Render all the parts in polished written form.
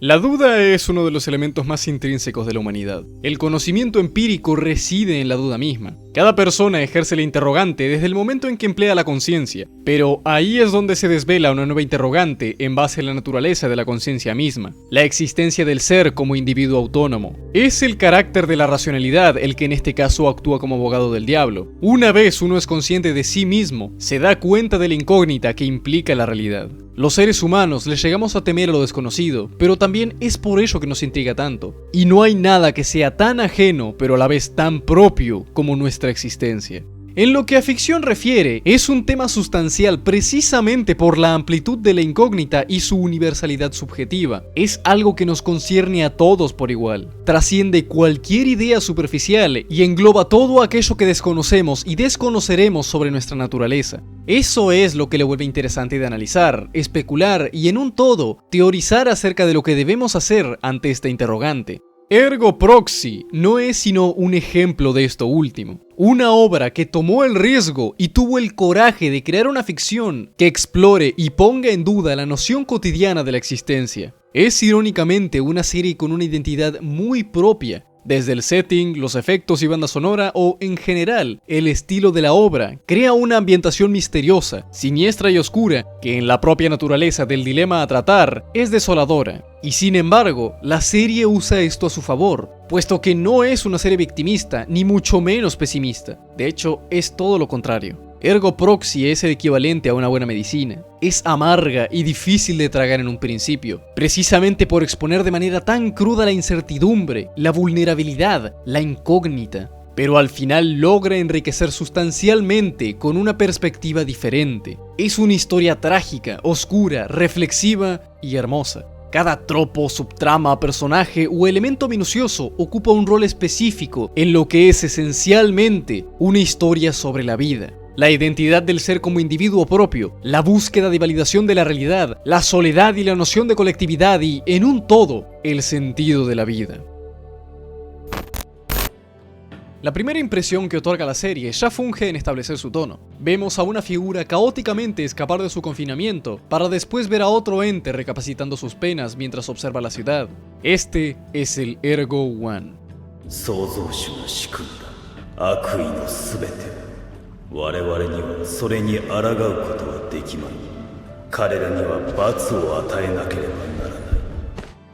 La duda es uno de los elementos más intrínsecos de la humanidad. El conocimiento empírico reside en la duda misma. Cada persona ejerce la interrogante desde el momento en que emplea la conciencia, pero ahí es donde se desvela una nueva interrogante en base a la naturaleza de la conciencia misma, la existencia del ser como individuo autónomo. Es el carácter de la racionalidad el que en este caso actúa como abogado del diablo. Una vez uno es consciente de sí mismo, se da cuenta de la incógnita que implica la realidad. Los seres humanos les llegamos a temer a lo desconocido, pero también es por ello que nos intriga tanto. Y no hay nada que sea tan ajeno, pero a la vez tan propio como nuestra existencia. En lo que a ficción refiere, es un tema sustancial precisamente por la amplitud de la incógnita y su universalidad subjetiva. Es algo que nos concierne a todos por igual. Trasciende cualquier idea superficial y engloba todo aquello que desconocemos y desconoceremos sobre nuestra naturaleza. Eso es lo que le vuelve interesante de analizar, especular y en un todo, teorizar acerca de lo que debemos hacer ante esta interrogante. Ergo Proxy no es sino un ejemplo de esto último. Una obra que tomó el riesgo y tuvo el coraje de crear una ficción que explore y ponga en duda la noción cotidiana de la existencia. Es irónicamente una serie con una identidad muy propia, desde el setting, los efectos y banda sonora o, en general, el estilo de la obra. Crea una ambientación misteriosa, siniestra y oscura, que en la propia naturaleza del dilema a tratar es desoladora. Y sin embargo, la serie usa esto a su favor, puesto que no es una serie victimista, ni mucho menos pesimista. De hecho, es todo lo contrario. Ergo Proxy es el equivalente a una buena medicina. Es amarga y difícil de tragar en un principio, precisamente por exponer de manera tan cruda la incertidumbre, la vulnerabilidad, la incógnita. Pero al final logra enriquecer sustancialmente con una perspectiva diferente. Es una historia trágica, oscura, reflexiva y hermosa. Cada tropo, subtrama, personaje o elemento minucioso ocupa un rol específico en lo que es esencialmente una historia sobre la vida. La identidad del ser como individuo propio, la búsqueda de validación de la realidad, la soledad y la noción de colectividad y, en un todo, el sentido de la vida. La primera impresión que otorga la serie ya funge en establecer su tono. Vemos a una figura caóticamente escapar de su confinamiento, para después ver a otro ente recapacitando sus penas mientras observa la ciudad. Este es el Ergo One. 我々にはそれに抗うことはできまい。彼らには罰を与えなければならない。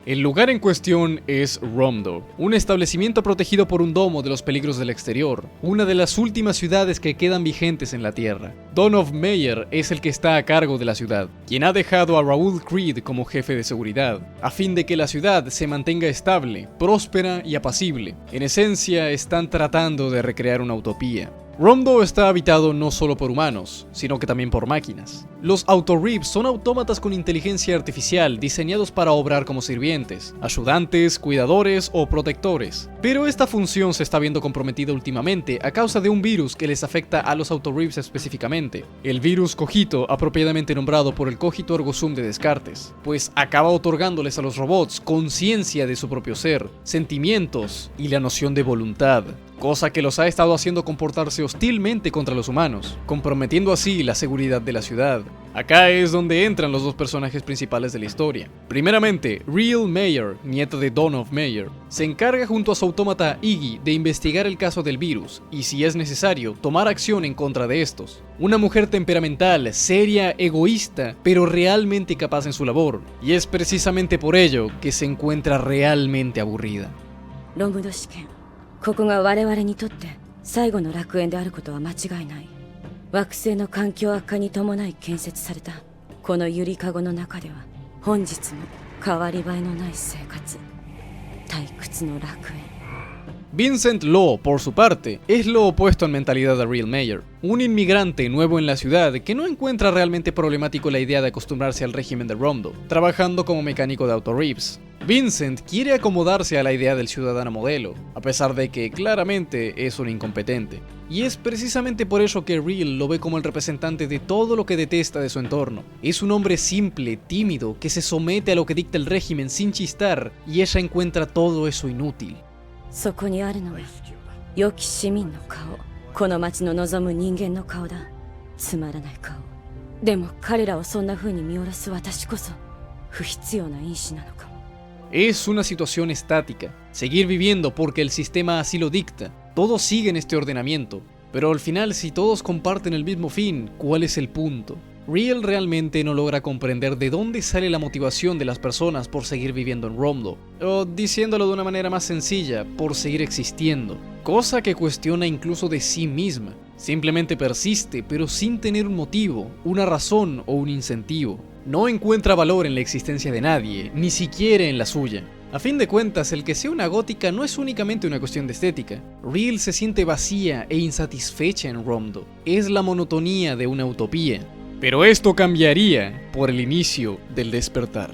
El lugar en cuestión es Romdo, un establecimiento protegido por un domo de los peligros del exterior, una de las últimas ciudades que quedan vigentes en la Tierra. Donov Meyer es el que está a cargo de la ciudad, quien ha dejado a Raoul Creed como jefe de seguridad, a fin de que la ciudad se mantenga estable, próspera y apacible. En esencia, están tratando de recrear una utopía. Romdo está habitado no solo por humanos, sino que también por máquinas. Los Autoribs son autómatas con inteligencia artificial diseñados para obrar como sirvientes, ayudantes, cuidadores o protectores. Pero esta función se está viendo comprometida últimamente a causa de un virus que les afecta a los Autoribs específicamente. El virus Cogito, apropiadamente nombrado por el Cogito Ergo Sum de Descartes, pues acaba otorgándoles a los robots conciencia de su propio ser, sentimientos y la noción de voluntad. Cosa que los ha estado haciendo comportarse hostilmente contra los humanos, comprometiendo así la seguridad de la ciudad. Acá es donde entran los dos personajes principales de la historia. Primeramente, Real Meyer, nieta de Donov Meyer, se encarga junto a su autómata Iggy de investigar el caso del virus y, si es necesario, tomar acción en contra de estos. Una mujer temperamental, seria, egoísta, pero realmente capaz en su labor, y es precisamente por ello que se encuentra realmente aburrida. ここが我々にとって最後の楽園であることは間違いない。惑星の環境悪化に伴い建設されたこのゆりかごの中では本日も変わり映えのない生活、退屈の楽園。 Vincent Law, por su parte, es lo opuesto en mentalidad a Real Meyer, un inmigrante nuevo en la ciudad que no encuentra realmente problemático la idea de acostumbrarse al régimen de Romdo, trabajando como mecánico de Autoribs. Vincent quiere acomodarse a la idea del ciudadano modelo, a pesar de que claramente es un incompetente. Y es precisamente por ello que Real lo ve como el representante de todo lo que detesta de su entorno. Es un hombre simple, tímido, que se somete a lo que dicta el régimen sin chistar, y ella encuentra todo eso inútil. そこにあるのは良き市民の顔、この街の望む人間の顔だ。つまらない顔。でも彼らをそんな風に見下ろす私こそ不必要な因子なのかも。Es una situación estática, seguir viviendo porque el sistema así lo dicta. Todos siguen este ordenamiento, pero al final si todos comparten el mismo fin, ¿cuál es el punto? Real realmente no logra comprender de dónde sale la motivación de las personas por seguir viviendo en Romdo, o diciéndolo de una manera más sencilla, por seguir existiendo, cosa que cuestiona incluso de sí misma. Simplemente persiste, pero sin tener un motivo, una razón o un incentivo. No encuentra valor en la existencia de nadie, ni siquiera en la suya. A fin de cuentas, el que sea una gótica no es únicamente una cuestión de estética. Real se siente vacía e insatisfecha en Romdo. Es la monotonía de una utopía. Pero esto cambiaría por el inicio del despertar.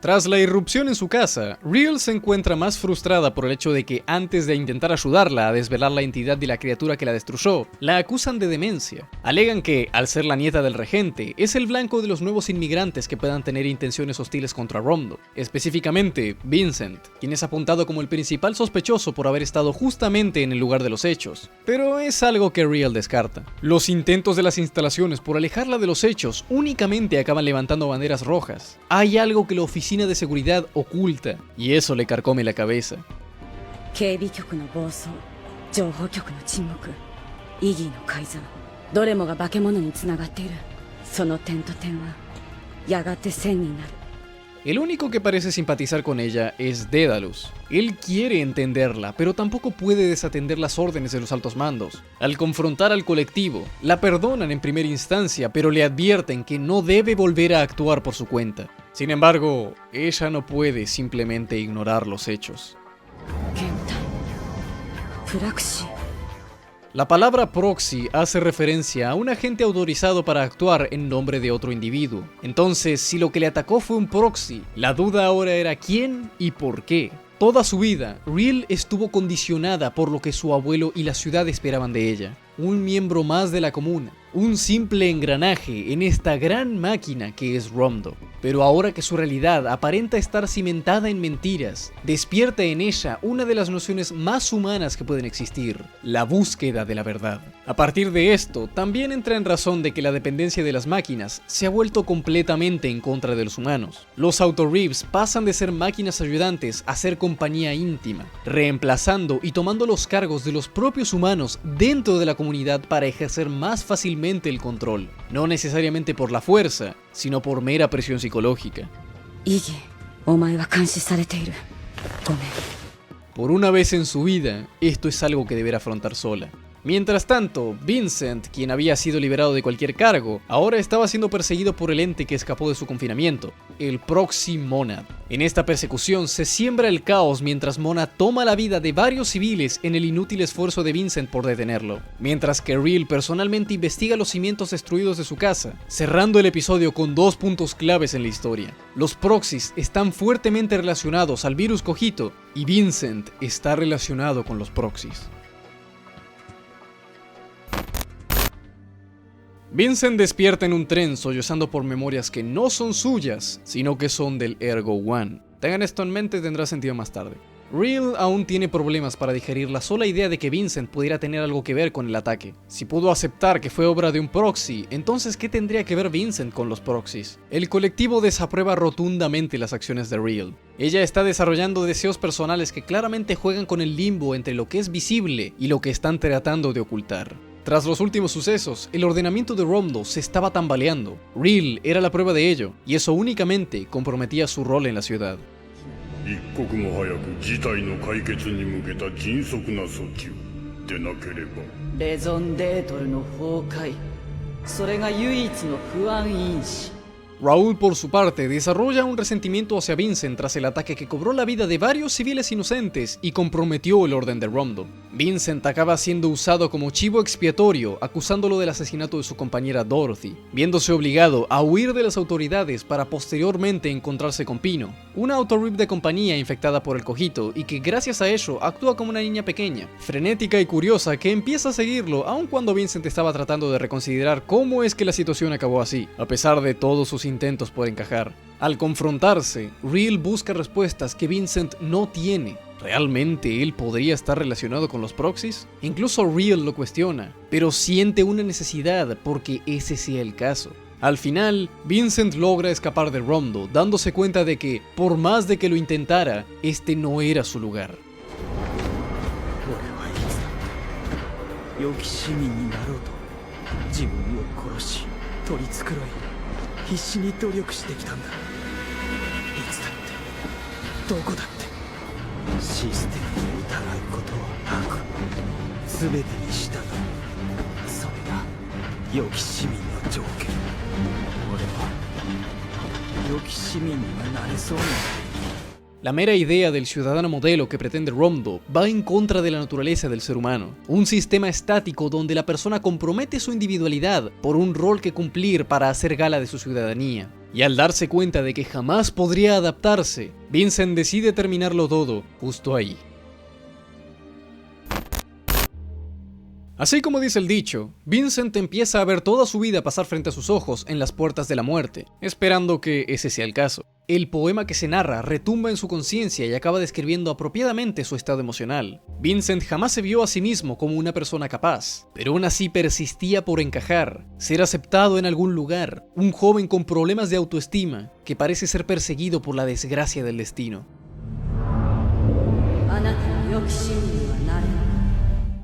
Tras la irrupción en su casa, Real se encuentra más frustrada por el hecho de que antes de intentar ayudarla a desvelar la identidad de la criatura que la destruyó, la acusan de demencia. Alegan que, al ser la nieta del regente, es el blanco de los nuevos inmigrantes que puedan tener intenciones hostiles contra Romdo, específicamente Vincent, quien es apuntado como el principal sospechoso por haber estado justamente en el lugar de los hechos. Pero es algo que Real descarta. Los intentos de las instalaciones por alejarla de los hechos únicamente acaban levantando banderas rojas. Hay algo que la oficina de seguridad oculta, y eso le carcome la cabeza. 警備局の暴走、情報局の沈黙、イギーの改ざん、どれもが化け物につながっている。その点と点はやがて線になる。 El único que parece simpatizar con ella es Daedalus. Él quiere entenderla, pero tampoco puede desatender las órdenes de los altos mandos. Al confrontar al colectivo, la perdonan en primera instancia, pero le advierten que no debe volver a actuar por su cuenta. Sin embargo, ella no puede simplemente ignorar los hechos. 検体、プラクシー。 La palabra proxy hace referencia a un agente autorizado para actuar en nombre de otro individuo. Entonces, si lo que le atacó fue un proxy, la duda ahora era quién y por qué. Toda su vida, Real estuvo condicionada por lo que su abuelo y la ciudad esperaban de ella. Un miembro más de la comuna, un simple engranaje en esta gran máquina que es Romdo. Pero ahora que su realidad aparenta estar cimentada en mentiras, despierta en ella una de las nociones más humanas que pueden existir, la búsqueda de la verdad. A partir de esto, también entra en razón de que la dependencia de las máquinas se ha vuelto completamente en contra de los humanos. Los Auto-Reeves pasan de ser máquinas ayudantes a ser compañía íntima, reemplazando y tomando los cargos de los propios humanos dentro de la comunidad para ejercer más fácilmente el control, no necesariamente por la fuerza, sino por mera presión psicológica. イギー、お前は監視されている。ごめん。 Por una vez en su vida, esto es algo que deberá afrontar sola. Mientras tanto, Vincent, quien había sido liberado de cualquier cargo, ahora estaba siendo perseguido por el ente que escapó de su confinamiento, el Proxy Monad. En esta persecución se siembra el caos mientras Monad toma la vida de varios civiles en el inútil esfuerzo de Vincent por detenerlo, mientras que Real personalmente investiga los cimientos destruidos de su casa, cerrando el episodio con 2 puntos claves en la historia. Los Proxys están fuertemente relacionados al virus Cogito, y Vincent está relacionado con los Proxys. Vincent despierta en un tren sollozando por memorias que no son suyas, sino que son del Ergo One. Tengan esto en mente, tendrá sentido más tarde. Real aún tiene problemas para digerir la sola idea de que Vincent pudiera tener algo que ver con el ataque. Si pudo aceptar que fue obra de un proxy, entonces ¿qué tendría que ver Vincent con los proxies? El colectivo desaprueba rotundamente las acciones de Real. Ella está desarrollando deseos personales que claramente juegan con el limbo entre lo que es visible y lo que están tratando de ocultar. Tras los últimos sucesos, el ordenamiento de Romdo se estaba tambaleando. Real era la prueba de ello, y eso únicamente comprometía su rol en la ciudad. 一刻も早く事態の解決に向けた迅速な措置をでなければレゾンデートルの崩壊、それが唯一の不安因子。 Raúl, por su parte, desarrolla un resentimiento hacia Vincent tras el ataque que cobró la vida de varios civiles inocentes y comprometió el orden de Romdo. Vincent acaba siendo usado como chivo expiatorio, acusándolo del asesinato de su compañera Dorothy, viéndose obligado a huir de las autoridades para posteriormente encontrarse con Pino, una autorip de compañía infectada por el Cogito y que gracias a ello actúa como una niña pequeña, frenética y curiosa que empieza a seguirlo aun cuando Vincent estaba tratando de reconsiderar cómo es que la situación acabó así, a pesar de todos sus intentos por encajar. Al confrontarse, Real busca respuestas que Vincent no tiene. ¿Realmente él podría estar relacionado con los proxies? Incluso Real lo cuestiona, pero siente una necesidad porque ese sea el caso. Al final, Vincent logra escapar de Rondo, dándose cuenta de que, por más de que lo intentara, este no era su lugar. 良き市民になろうと自分を殺し取り繕い必死に努力してきたんだ。いつだってどこだってシステムを疑うことはなく全てに従う。それが良き市民の条件。俺は良き市民にはなれそうにない。 La mera idea del ciudadano modelo que pretende Rondo va en contra de la naturaleza del ser humano, un sistema estático donde la persona compromete su individualidad por un rol que cumplir para hacer gala de su ciudadanía. Y al darse cuenta de que jamás podría adaptarse, Vincent decide terminarlo todo justo ahí. Así como dice el dicho, Vincent empieza a ver toda su vida pasar frente a sus ojos en las puertas de la muerte, esperando que ese sea el caso. El poema que se narra retumba en su conciencia y acaba describiendo apropiadamente su estado emocional. Vincent jamás se vio a sí mismo como una persona capaz, pero aún así persistía por encajar, ser aceptado en algún lugar, un joven con problemas de autoestima que parece ser perseguido por la desgracia del destino.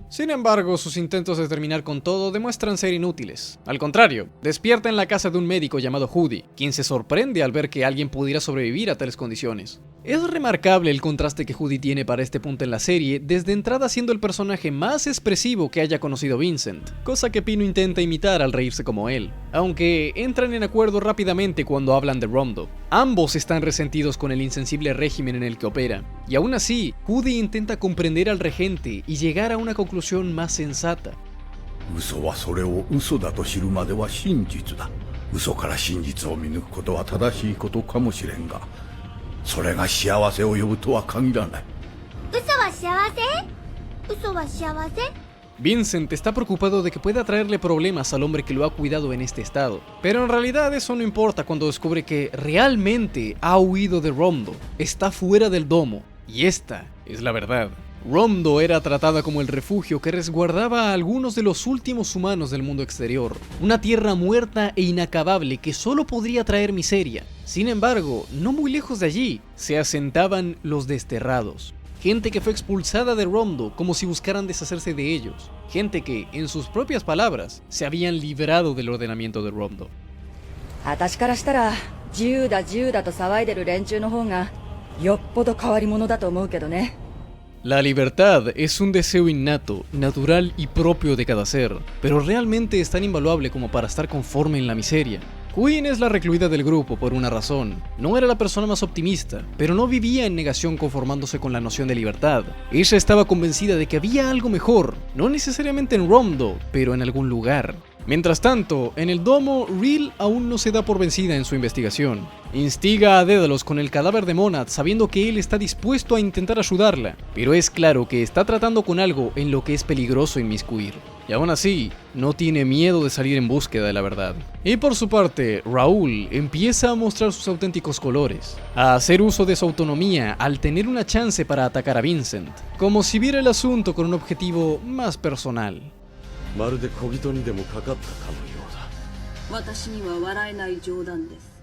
Sin embargo, sus intentos de terminar con todo demuestran ser inútiles. Al contrario, despierta en la casa de un médico llamado Judy, quien se sorprende al ver que alguien pudiera sobrevivir a tales condiciones. Es remarcable el contraste que Judy tiene para este punto en la serie, desde entrada siendo el personaje más expresivo que haya conocido Vincent, cosa que Pino intenta imitar al reírse como él, aunque entran en acuerdo rápidamente cuando hablan de Rondo. Ambos están resentidos con el insensible régimen en el que opera, y aún así, Judy intenta comprender al regente y llegar a una conclusión más sensata. 嘘はそれを嘘だと知るまでは真実だ。嘘から真実を見抜くことは正しいことかもしれんが、それが幸せを呼ぶとは限らない。嘘は幸せ？嘘は幸せ？ Vincent está preocupado de que pueda traerle problemas al hombre que lo ha cuidado en este estado, pero en realidad eso no importa cuando descubre que realmente ha huido de Rondo, está fuera del domo, y esta es la verdad. Rondo era tratada como el refugio que resguardaba a algunos de los últimos humanos del mundo exterior, una tierra muerta e inacabable que solo podría traer miseria. Sin embargo, no muy lejos de allí, se asentaban los desterrados. Gente que fue expulsada de Rondo como si buscaran deshacerse de ellos. Gente que, en sus propias palabras, se habían librado del ordenamiento de Rondo. 私からしたら自由だ自由だと騒いでる連中の方がよっぽど変わり者だと思うけどね。 La libertad es un deseo innato, natural y propio de cada ser, pero realmente es tan invaluable como para estar conforme en la miseria. Queen es la recluida del grupo por una razón. No era la persona más optimista, pero no vivía en negación conformándose con la noción de libertad. Ella estaba convencida de que había algo mejor, no necesariamente en Rondo, pero en algún lugar. Mientras tanto, en el domo, Real aún no se da por vencida en su investigación. Instiga a Daedalus con el cadáver de Monad sabiendo que él está dispuesto a intentar ayudarla, pero es claro que está tratando con algo en lo que es peligroso inmiscuir. Y aún así, no tiene miedo de salir en búsqueda de la verdad. Y por su parte, Raúl empieza a mostrar sus auténticos colores, a hacer uso de su autonomía al tener una chance para atacar a Vincent, como si viera el asunto con un objetivo más personal. まるで小人にでもかかったかのようだ。私には笑えない冗談です。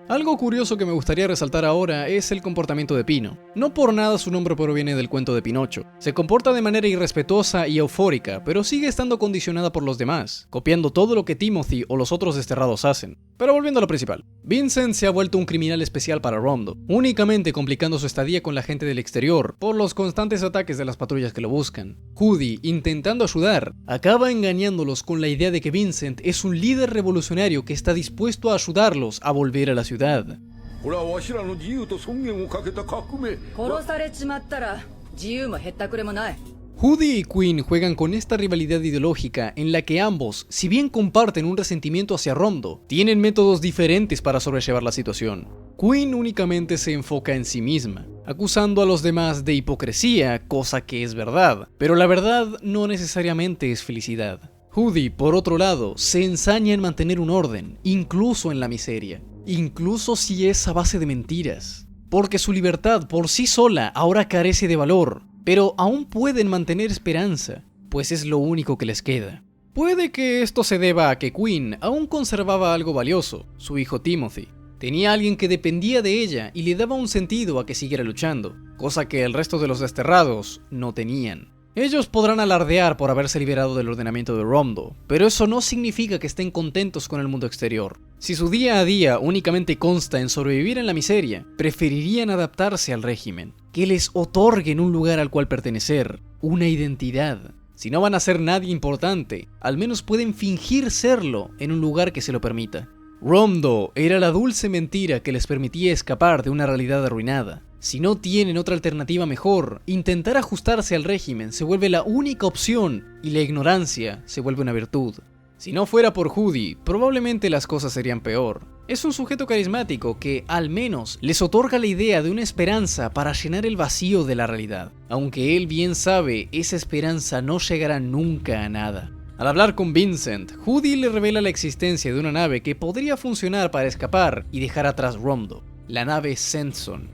Algo curioso que me gustaría resaltar ahora es el comportamiento de Pino. No por nada su nombre proviene del cuento de Pinocho. Se comporta de manera irrespetuosa y eufórica, pero sigue estando condicionada por los demás, copiando todo lo que Timothy o los otros desterrados hacen. Pero volviendo a lo principal, Vincent se ha vuelto un criminal especial para Rondo, únicamente complicando su estadía con la gente del exterior por los constantes ataques de las patrullas que lo buscan. Judy, intentando ayudar, acaba engañándolos con la idea de que Vincent es un líder revolucionario que está dispuesto a ayudarlos a volver a la ciudad. これはわしらの自由と尊厳をかけた革命。殺されちまったら自由もへったくれもない。 Judy y Queen juegan con esta rivalidad ideológica en la que ambos, si bien comparten un resentimiento hacia Rondo, tienen métodos diferentes para sobrellevar la situación. Queen únicamente se enfoca en sí misma, acusando a los demás de hipocresía, cosa que es verdad, pero la verdad no necesariamente es felicidad. Judy, por otro lado, se ensaña en mantener un orden, incluso en la miseria, incluso si es a base de mentiras, porque su libertad por sí sola ahora carece de valor, pero aún pueden mantener esperanza, pues es lo único que les queda. Puede que esto se deba a que Queen aún conservaba algo valioso, su hijo Timothy. Tenía alguien que dependía de ella y le daba un sentido a que siguiera luchando, cosa que el resto de los desterrados no tenían. Ellos podrán alardear por haberse liberado del ordenamiento de Romdo, pero eso no significa que estén contentos con el mundo exterior. Si su día a día únicamente consta en sobrevivir en la miseria, preferirían adaptarse al régimen, que les otorguen un lugar al cual pertenecer, una identidad. Si no van a ser nadie importante, al menos pueden fingir serlo en un lugar que se lo permita. Romdo era la dulce mentira que les permitía escapar de una realidad arruinada. Si no tienen otra alternativa mejor, intentar ajustarse al régimen se vuelve la única opción y la ignorancia se vuelve una virtud. Si no fuera por Judy, probablemente las cosas serían peor. Es un sujeto carismático que, al menos, les otorga la idea de una esperanza para llenar el vacío de la realidad. Aunque él bien sabe, esa esperanza no llegará nunca a nada. Al hablar con Vincent, Judy le revela la existencia de una nave que podría funcionar para escapar y dejar atrás Romdo, la nave Sendson.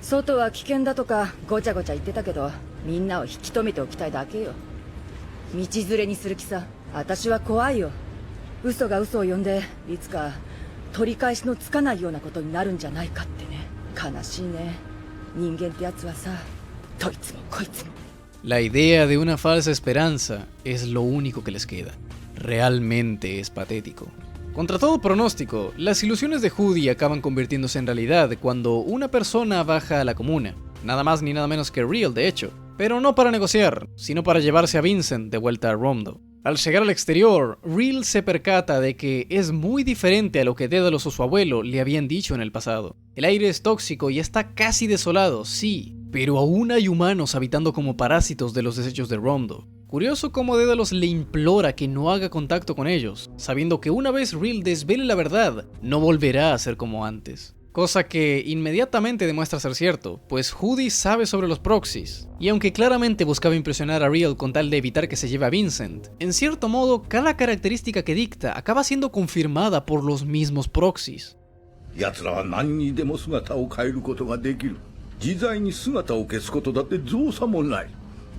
外は危険だとかごちゃごちゃ言ってたけど、みんなを引き止めておきたいだけよ。道連れにする気さ。私は怖いよ。嘘が嘘を呼んでいつか取り返しのつかないようなことになるんじゃないかってね。悲しいね。人間ってやつはさ、どいつもこいつも。La idea de una falsa esperanza es lo único que les queda. Realmente es patético. Contra todo pronóstico, las ilusiones de Judy acaban convirtiéndose en realidad cuando una persona baja a la comuna. Nada más ni nada menos que Real, de hecho. Pero no para negociar, sino para llevarse a Vincent de vuelta a Romdo. Al llegar al exterior, Real se percata de que es muy diferente a lo que Daedalus o su abuelo le habían dicho en el pasado. El aire es tóxico y está casi desolado, sí, pero aún hay humanos habitando como parásitos de los desechos de Romdo. Curioso cómo Daedalus le implora que no haga contacto con ellos, sabiendo que una vez Real desvele la verdad, no volverá a ser como antes. Cosa que inmediatamente demuestra ser cierto, pues Judy sabe sobre los proxies, y aunque claramente buscaba impresionar a Real con tal de evitar que se lleve a Vincent, en cierto modo cada característica que dicta acaba siendo confirmada por los mismos proxies. 奴らは何にでも姿を変えることができる。自在に姿を消すことだって造作もない。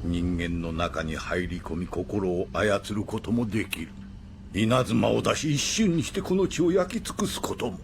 人間の中に入り込み心を操ることもできる。稲妻を出し一瞬にしてこの地を焼き尽くすことも。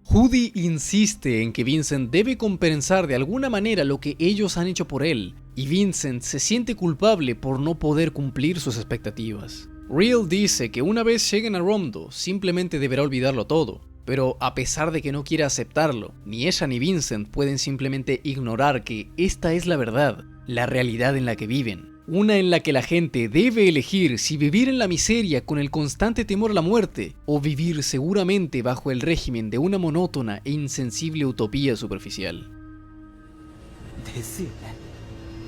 Judy insiste en que Vincent debe compensar de alguna manera lo que ellos han hecho por él, y Vincent se siente culpable por no poder cumplir sus expectativas. Real dice que una vez lleguen a Romdo, simplemente deberá olvidarlo todo, pero a pesar de que no quiera aceptarlo, ni ella ni Vincent pueden simplemente ignorar que esta es la verdad, la realidad en la que viven. Una en la que la gente debe elegir si vivir en la miseria con el constante temor a la muerte o vivir seguramente bajo el régimen de una monótona e insensible utopía superficial. ですよね。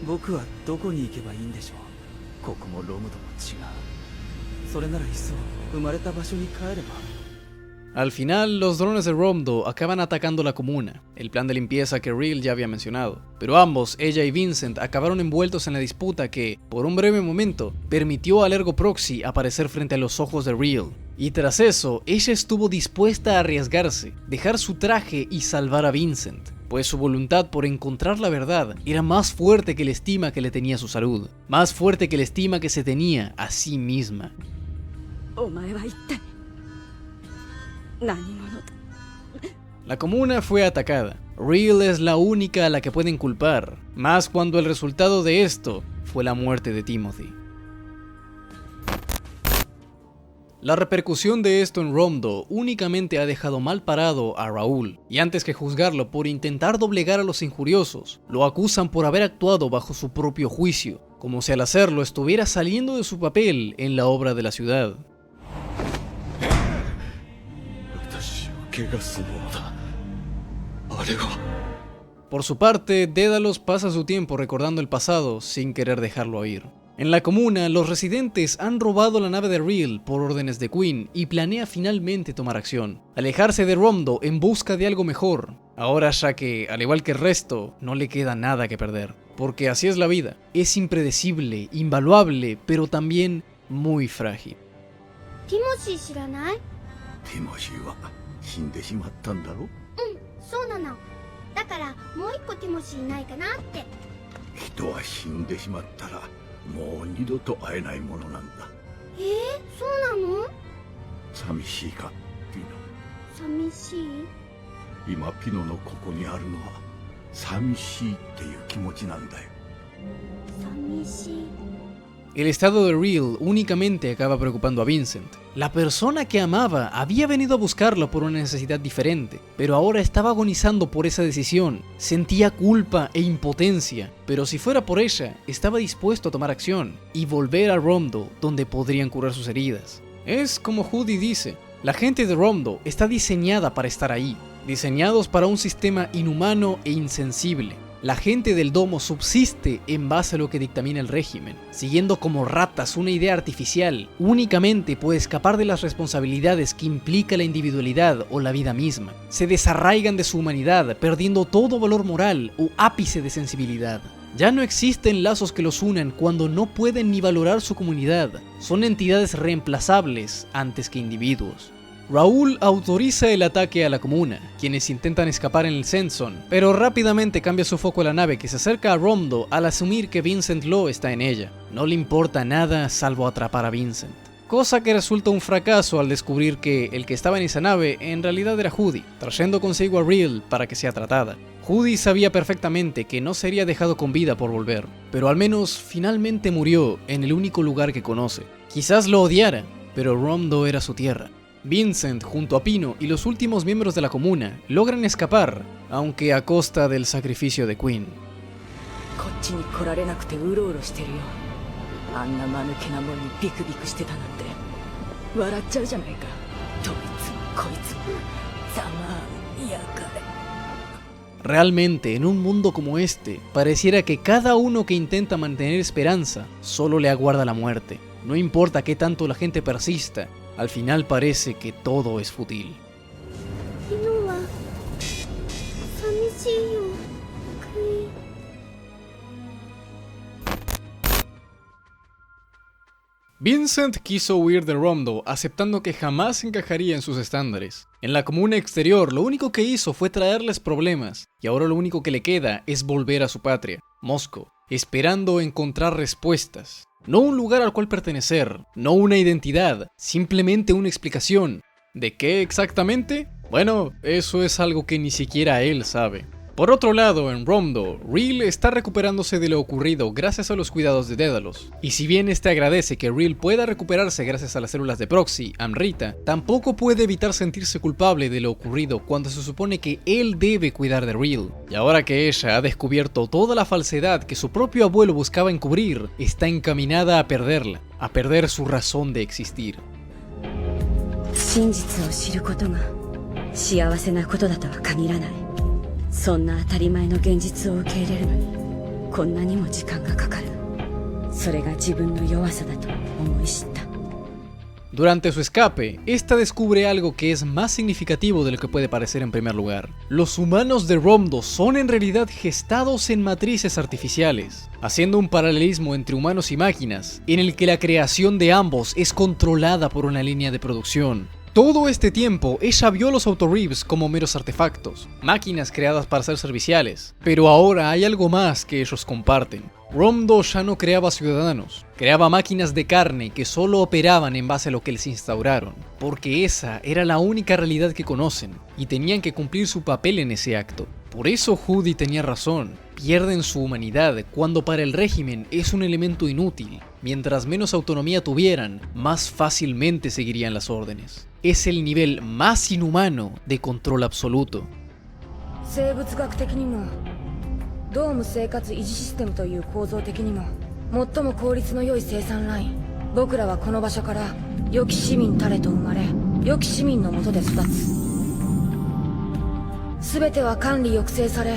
僕はどこに行けばいいんでしょう。ここもロムドも違う。それならいっそ生まれた場所に帰れば。 Al final, los drones de Romdo acaban atacando la comuna, el plan de limpieza que Real ya había mencionado. Pero ambos, ella y Vincent, acabaron envueltos en la disputa que, por un breve momento, permitió al Ergo Proxy aparecer frente a los ojos de Real. Y tras eso, ella estuvo dispuesta a arriesgarse, dejar su traje y salvar a Vincent, pues su voluntad por encontrar la verdad era más fuerte que la estima que le tenía a su salud, más fuerte que la estima que se tenía a sí misma. La comuna fue atacada. Real es la única a la que pueden culpar, más cuando el resultado de esto fue la muerte de Timothy. La repercusión de esto en Romdo únicamente ha dejado mal parado a Raúl, y antes que juzgarlo por intentar doblegar a los injuriosos, lo acusan por haber actuado bajo su propio juicio, como si al hacerlo estuviera saliendo de su papel en la obra de la ciudad. Por su parte, Daedalus pasa su tiempo recordando el pasado sin querer dejarlo ir. En la comuna, los residentes han robado la nave de Real por órdenes de Queen y planea finalmente tomar acción, alejarse de Romdo en busca de algo mejor. Ahora ya que, al igual que el resto, no le queda nada que perder, porque así es la vida, es impredecible, invaluable, pero también muy frágil. ティモシー知らない？ティモシーは死んでしまったんだろ？そうなの。だからもう一個ティモシーいないかなって。人は死んでしまったらもう二度と会えないものなんだ。そうなの？寂しいか、ピノ。寂しい？今ピノのここにあるのは寂しいっていう気持ちなんだよ。寂しい。 El estado de Real únicamente acaba preocupando a Vincent. La persona que amaba había venido a buscarlo por una necesidad diferente, pero ahora estaba agonizando por esa decisión. Sentía culpa e impotencia, pero si fuera por ella, estaba dispuesto a tomar acción y volver a Romdo, donde podrían curar sus heridas. Es como Judy dice, la gente de Romdo está diseñada para estar ahí, diseñados para un sistema inhumano e insensible. La gente del domo subsiste en base a lo que dictamina el régimen, siguiendo como ratas una idea artificial. Únicamente puede escapar de las responsabilidades que implica la individualidad o la vida misma. Se desarraigan de su humanidad, perdiendo todo valor moral o ápice de sensibilidad. Ya no existen lazos que los unan cuando no pueden ni valorar su comunidad. Son entidades reemplazables antes que individuos. Raúl autoriza el ataque a la comuna, quienes intentan escapar en el Senson, pero rápidamente cambia su foco a la nave que se acerca a Romdo al asumir que Vincent Law está en ella. No le importa nada salvo atrapar a Vincent. Cosa que resulta un fracaso al descubrir que el que estaba en esa nave en realidad era Judy, trayendo consigo a Real para que sea tratada. Judy sabía perfectamente que no sería dejado con vida por volver, pero al menos finalmente murió en el único lugar que conoce. Quizás lo odiara, pero Romdo era su tierra. Vincent, junto a Pino y los últimos miembros de la comuna, logran escapar, aunque a costa del sacrificio de Queen. こっちに来られなくてうろうろしてるよ。あんな間抜けなもんにビクビクしてたなんて笑っちゃうじゃないか。どいつもこいつもざまやかれ。 Realmente, en un mundo como este, pareciera que cada uno que intenta mantener esperanza solo le aguarda la muerte. No importa qué tanto la gente persista, al final parece que todo es fútil. ピノは寂しいよ。クイーン。 Vincent quiso huir de Romdo, aceptando que jamás encajaría en sus estándares. En la comuna exterior, lo único que hizo fue traerles problemas, y ahora lo único que le queda es volver a su patria, Moscow, esperando encontrar respuestas. No un lugar al cual pertenecer, no una identidad, simplemente una explicación. ¿De qué exactamente? Bueno, eso es algo que ni siquiera él sabe. Por otro lado, en Romdo, Real está recuperándose de lo ocurrido gracias a los cuidados de Dédalos. Y si bien este agradece que Real pueda recuperarse gracias a las células de Proxy, Amrita, tampoco puede evitar sentirse culpable de lo ocurrido cuando se supone que él debe cuidar de Real. Y ahora que ella ha descubierto toda la falsedad que su propio abuelo buscaba encubrir, está encaminada a perderla, a perder su razón de existir. 真実を知ることが幸せなことだとは限らない。そんな当たり前の現実を受け入れるのにこんなにも時間がかかる。それが自分の弱さだと思い知った。 Durante su escape, esta descubre algo que es más significativo de lo que puede parecer en primer lugar. Los humanos de Romdo son en realidad gestados en matrices artificiales, haciendo un paralelismo entre humanos y máquinas, en el que la creación de ambos es controlada por una línea de producción. Todo este tiempo, ella vio a los Autoribs como meros artefactos, máquinas creadas para ser serviciales, pero ahora hay algo más que ellos comparten. Romdo ya no creaba ciudadanos, creaba máquinas de carne que solo operaban en base a lo que les instauraron, porque esa era la única realidad que conocen, y tenían que cumplir su papel en ese acto. Por eso Judy tenía razón, pierden su humanidad cuando para el régimen es un elemento inútil. Mientras menos autonomía tuvieran, más fácilmente seguirían las órdenes. Es el nivel más inhumano de control absoluto. 生物学的にもドーム生活維持システムという構造的にも最も効率の良い生産ライン。僕らはこの場所から良き市民たれと生まれ良き市民の下で育つ。全ては管理抑制され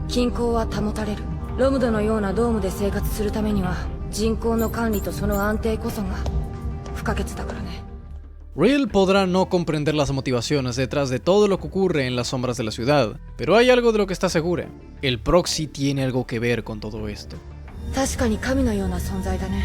均衡は保たれる。ロムドのようなドームで生活するためには人口の管理とその安定こそが不可欠だからね。 Real podrá no comprender las motivaciones detrás de todo lo que ocurre en las sombras de la ciudad, pero hay algo de lo que está segura. El Proxy tiene algo que ver con todo esto. 確かに神のような存在だね。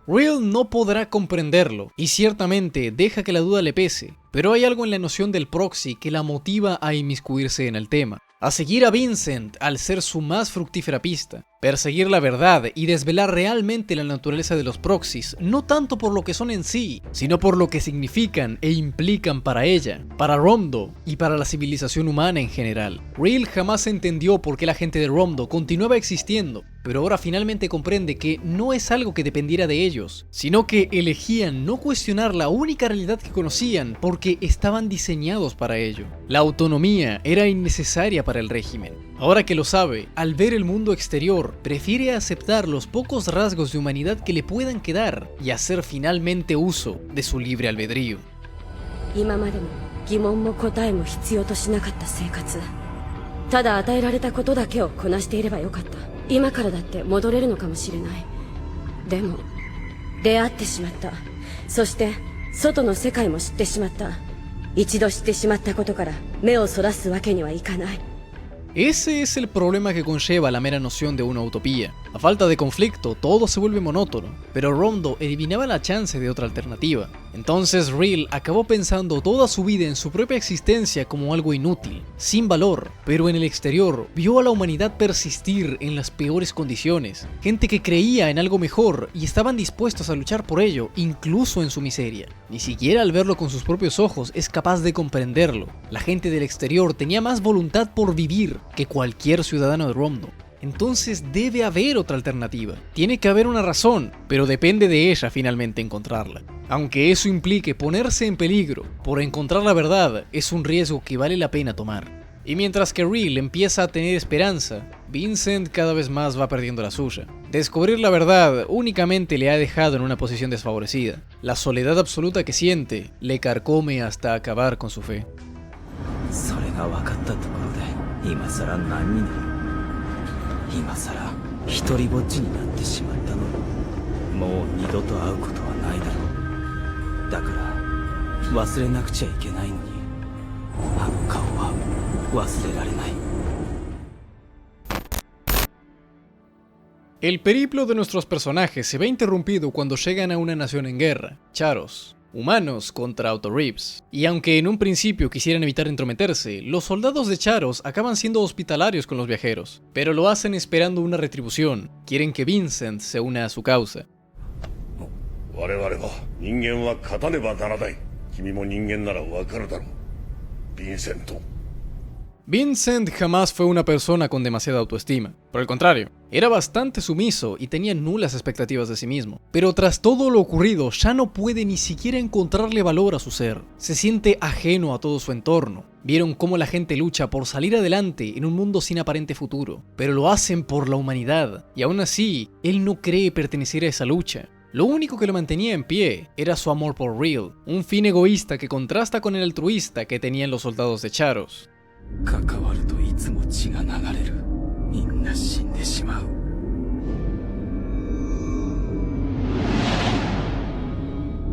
Real no podrá comprenderlo, y ciertamente deja que la duda le pese, pero hay algo en la noción del Proxy que la motiva a inmiscuirse en el tema, a seguir a Vincent al ser su más fructífera pista. perseguir la verdad y desvelar realmente la naturaleza de los proxies, no tanto por lo que son en sí, sino por lo que significan e implican para ella, para Romdo y para la civilización humana en general. Reel jamás entendió por qué la gente de Romdo continuaba existiendo, pero ahora finalmente comprende que no es algo que dependiera de ellos, sino que elegían no cuestionar la única realidad que conocían porque estaban diseñados para ello. La autonomía era innecesaria para el régimen. Ahora que lo sabe, al ver el mundo exterior, prefiere aceptar los pocos rasgos de humanidad que le puedan quedar y hacer finalmente uso de su libre albedrío. 今までも疑問も答えも必要としなかった生活。ただ与えられたことだけをこなしていればよかった。今からだって戻れるのかもしれない。でも出会ってしまった。そして外の世界も知ってしまった。一度知ってしまったことから目をそらすわけにはいかない。 Ese es el problema que conlleva la mera noción de una utopía. A falta de conflicto, todo se vuelve monótono, pero Romdo eliminaba la chance de otra alternativa. Entonces Reel acabó pensando toda su vida en su propia existencia como algo inútil, sin valor, pero en el exterior vio a la humanidad persistir en las peores condiciones, gente que creía en algo mejor y estaban dispuestos a luchar por ello, incluso en su miseria. Ni siquiera al verlo con sus propios ojos es capaz de comprenderlo. La gente del exterior tenía más voluntad por vivir que cualquier ciudadano de Romdo. Entonces debe haber otra alternativa. Tiene que haber una razón, pero depende de ella finalmente encontrarla. Aunque eso implique ponerse en peligro por encontrar la verdad, es un riesgo que vale la pena tomar. Y mientras que Reel empieza a tener esperanza, Vincent cada vez más va perdiendo la suya. Descubrir la verdad únicamente le ha dejado en una posición desfavorecida. La soledad absoluta que siente le carcome hasta acabar con su fe. それが分かったところで今さら何になる。今さら一人ぼっちになってしまったのにもう二度と会うことはないだろう。だから忘れなくちゃいけないのにあの顔は忘れられない。 El periplo de nuestros personajes se ve interrumpido cuando llegan a una nación en guerra, Charos. Humanos contra Auto-Reeves. Y aunque en un principio quisieran evitar entrometerse, los soldados de Charos acaban siendo hospitalarios con los viajeros, pero lo hacen esperando una retribución. Quieren que Vincent se una a su causa. Vincent jamás fue una persona con demasiada autoestima. Por el contrario, era bastante sumiso y tenía nulas expectativas de sí mismo. Pero tras todo lo ocurrido, ya no puede ni siquiera encontrarle valor a su ser. Se siente ajeno a todo su entorno. Vieron cómo la gente lucha por salir adelante en un mundo sin aparente futuro, pero lo hacen por la humanidad, y aún así, él no cree pertenecer a esa lucha. Lo único que lo mantenía en pie era su amor por Reel, un fin egoísta que contrasta con el altruista que tenían los soldados de Charos. 関わるといつも血が流れる。みんな死んでしまう。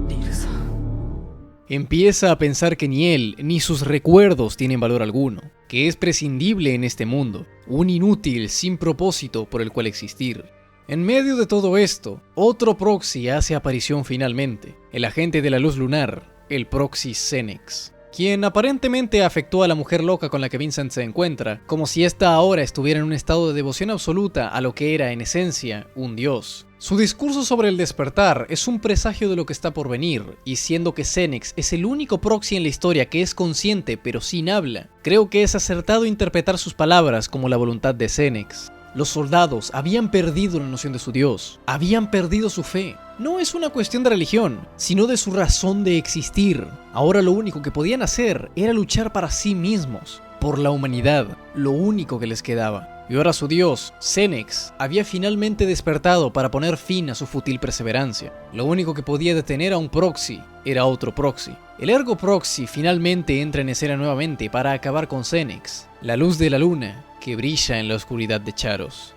リルさん。 Empieza a pensar que ni él ni sus recuerdos tienen valor alguno, que es prescindible en este mundo, un inútil sin propósito por el cual existir. En medio de todo esto, otro proxy hace aparición finalmente, el agente de la luz lunar, el proxy Senex, quien aparentemente afectó a la mujer loca con la que Vincent se encuentra, como si ésta ahora estuviera en un estado de devoción absoluta a lo que era en esencia un dios. Su discurso sobre el despertar es un presagio de lo que está por venir, y siendo que Senex es el único proxy en la historia que es consciente pero sin habla, creo que es acertado interpretar sus palabras como la voluntad de Senex. Los soldados habían perdido la noción de su dios, habían perdido su fe. No es una cuestión de religión, sino de su razón de existir. Ahora lo único que podían hacer era luchar para sí mismos, por la humanidad, lo único que les quedaba. Y ahora su dios, Senex, había finalmente despertado para poner fin a su fútil perseverancia. Lo único que podía detener a un proxy era otro proxy. El Ergo Proxy finalmente entra en escena nuevamente para acabar con Senex, la luz de la luna que brilla en la oscuridad de Charos.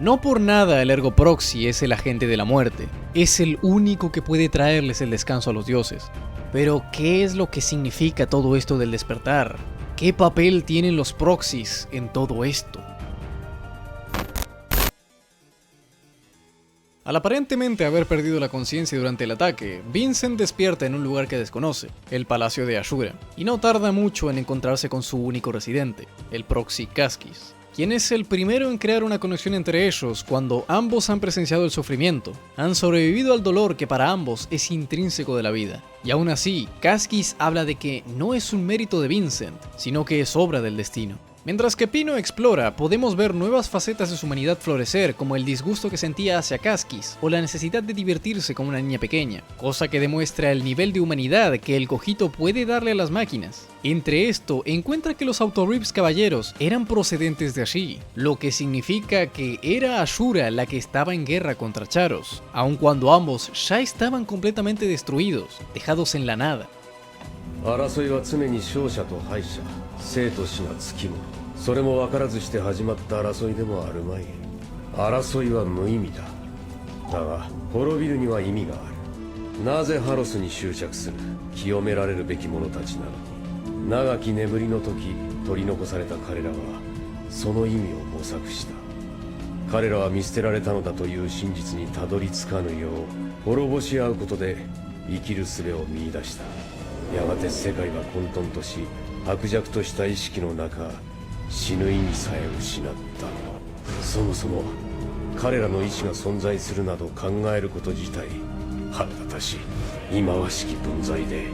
No por nada el Ergo Proxy es el agente de la muerte, es el único que puede traerles el descanso a los dioses. Pero, ¿qué es lo que significa todo esto del despertar? ¿Qué papel tienen los proxies en todo esto? Al aparentemente haber perdido la conciencia durante el ataque, Vincent despierta en un lugar que desconoce, el Palacio de Ashura, y no tarda mucho en encontrarse con su único residente, el proxy Casquis, quien es el primero en crear una conexión entre ellos cuando ambos han presenciado el sufrimiento, han sobrevivido al dolor que para ambos es intrínseco de la vida. Y aún así, Casquis habla de que no es un mérito de Vincent, sino que es obra del destino. Mientras que Pino explora, podemos ver nuevas facetas de su humanidad florecer, como el disgusto que sentía hacia Casquis, o la necesidad de divertirse como una niña pequeña, cosa que demuestra el nivel de humanidad que el cojito puede darle a las máquinas. Entre esto, encuentra que los Autorips caballeros eran procedentes de allí, lo que significa que era Ashura la que estaba en guerra contra Charos, aun cuando ambos ya estaban completamente destruidos, dejados en la nada. 争いは常に勝者と敗者、生と死がつきもの。それも分からずして始まった争いでもあるまい。争いは無意味だ。だが滅びるには意味がある。なぜハロスに執着する？清められるべき者たちなのに。長き眠りの時、取り残された彼らはその意味を模索した。彼らは見捨てられたのだという真実にたどり着かぬよう滅ぼし合うことで生きる術を見出した。やがて世界は混沌とし、薄弱とした意識の中、死ぬ意味さえ失った。そもそも彼らの意志が存在するなど考えること自体腹立たしい、忌まわしき分際で。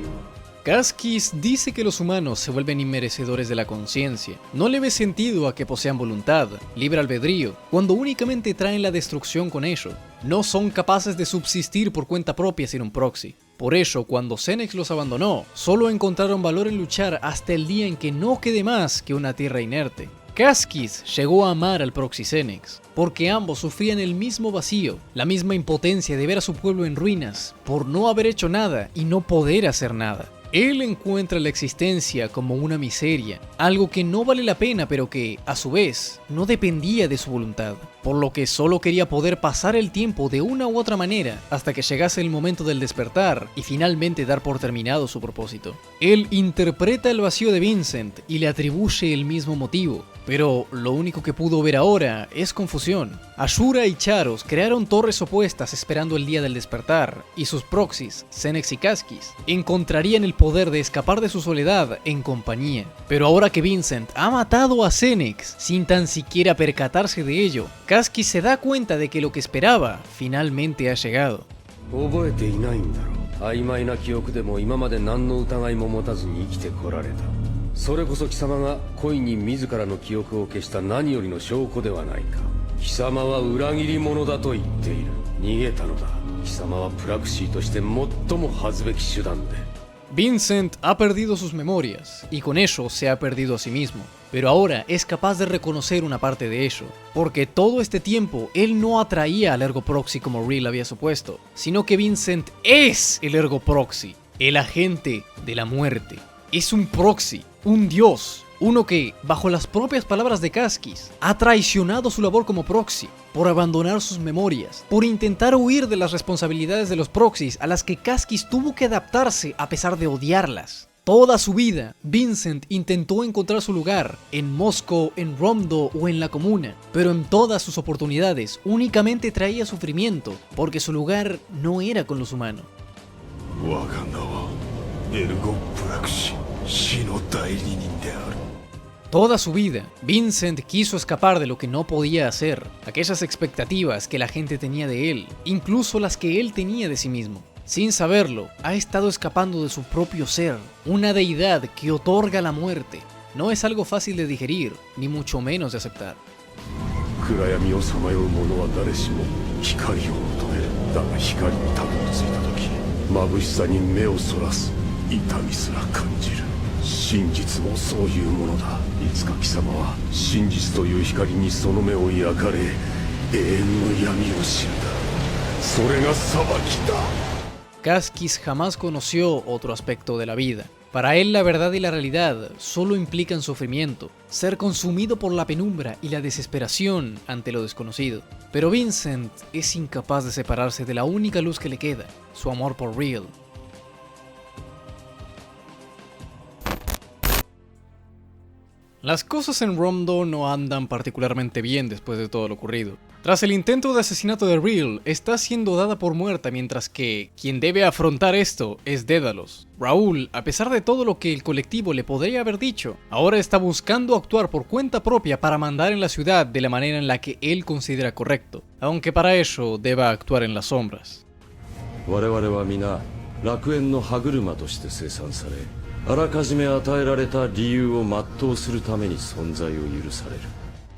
Casquis dice que los humanos se vuelven inmerecedores de la conciencia. No le ve sentido a que posean voluntad, libre albedrío, cuando únicamente traen la destrucción con ello. No son capaces de subsistir por cuenta propia sin un proxy. Por ello, cuando Senex los abandonó, solo encontraron valor en luchar hasta el día en que no quede más que una tierra inerte. Casquis llegó a amar al proxy Senex, porque ambos sufrían el mismo vacío, la misma impotencia de ver a su pueblo en ruinas, por no haber hecho nada y no poder hacer nada. Él encuentra la existencia como una miseria, algo que no vale la pena pero que, a su vez, no dependía de su voluntad, por lo que solo quería poder pasar el tiempo de una u otra manera hasta que llegase el momento del despertar y finalmente dar por terminado su propósito. Él interpreta el vacío de Vincent y le atribuye el mismo motivo, pero lo único que pudo ver ahora es confusión. Ashura y Charos crearon torres opuestas esperando el día del despertar, y sus proxies, Senex y Casquis, encontrarían el poder de escapar de su soledad en compañía. Pero ahora que Vincent ha matado a Senex sin tan siquiera percatarse de ello, Casquis se da cuenta de que lo que esperaba finalmente ha llegado. 覚えていないんだろう。曖昧な記憶でも今まで何の疑いも持たずに生きてこられた。それこそ貴様が恋に自らの記憶を消した何よりの証拠ではないか。貴様は裏切り者だと言っている。逃げたのだ。貴様はプラクシーとして最も恥ずべき手段で。Vincent ha perdido sus memorias, y con ello se ha perdido a sí mismo, pero ahora es capaz de reconocer una parte de ello, porque todo este tiempo él no atraía al Ergo Proxy como Real había supuesto, sino que Vincent es el Ergo Proxy, el agente de la muerte. Es un proxy, un dios, uno que, bajo las propias palabras de Casquis, ha traicionado su labor como proxy, por abandonar sus memorias, por intentar huir de las responsabilidades de los proxies a las que Casquis tuvo que adaptarse a pesar de odiarlas. Toda su vida, Vincent intentó encontrar su lugar, en Moscow, en Romdo o en la Comuna, pero en todas sus oportunidades únicamente traía sufrimiento, porque su lugar no era con los humanos. Toda su vida, Vincent quiso escapar de lo que no podía hacer, aquellas expectativas que la gente tenía de él, incluso las que él tenía de sí mismo. Sin saberlo, ha estado escapando de su propio ser, una deidad que otorga la muerte. No es algo fácil de digerir, ni mucho menos de aceptar. Casquis jamás conoció otro aspecto de la vida. Para él la verdad y la realidad solo implican sufrimiento, ser consumido por la penumbra y la desesperación ante lo desconocido. Pero Vincent es incapaz de separarse de la única luz que le queda, su amor por Real. Las cosas en Romdo no andan particularmente bien después de todo lo ocurrido. Tras el intento de asesinato de Real, está siendo dada por muerta, mientras que quien debe afrontar esto es Dédalos. Raúl, a pesar de todo lo que el colectivo le podría haber dicho, ahora está buscando actuar por cuenta propia para mandar en la ciudad de la manera en la que él considera correcto, aunque para ello deba actuar en las sombras. 我々は皆楽園の歯車として生産され、あらかじめ与えられた理由を全うするために存在を許される。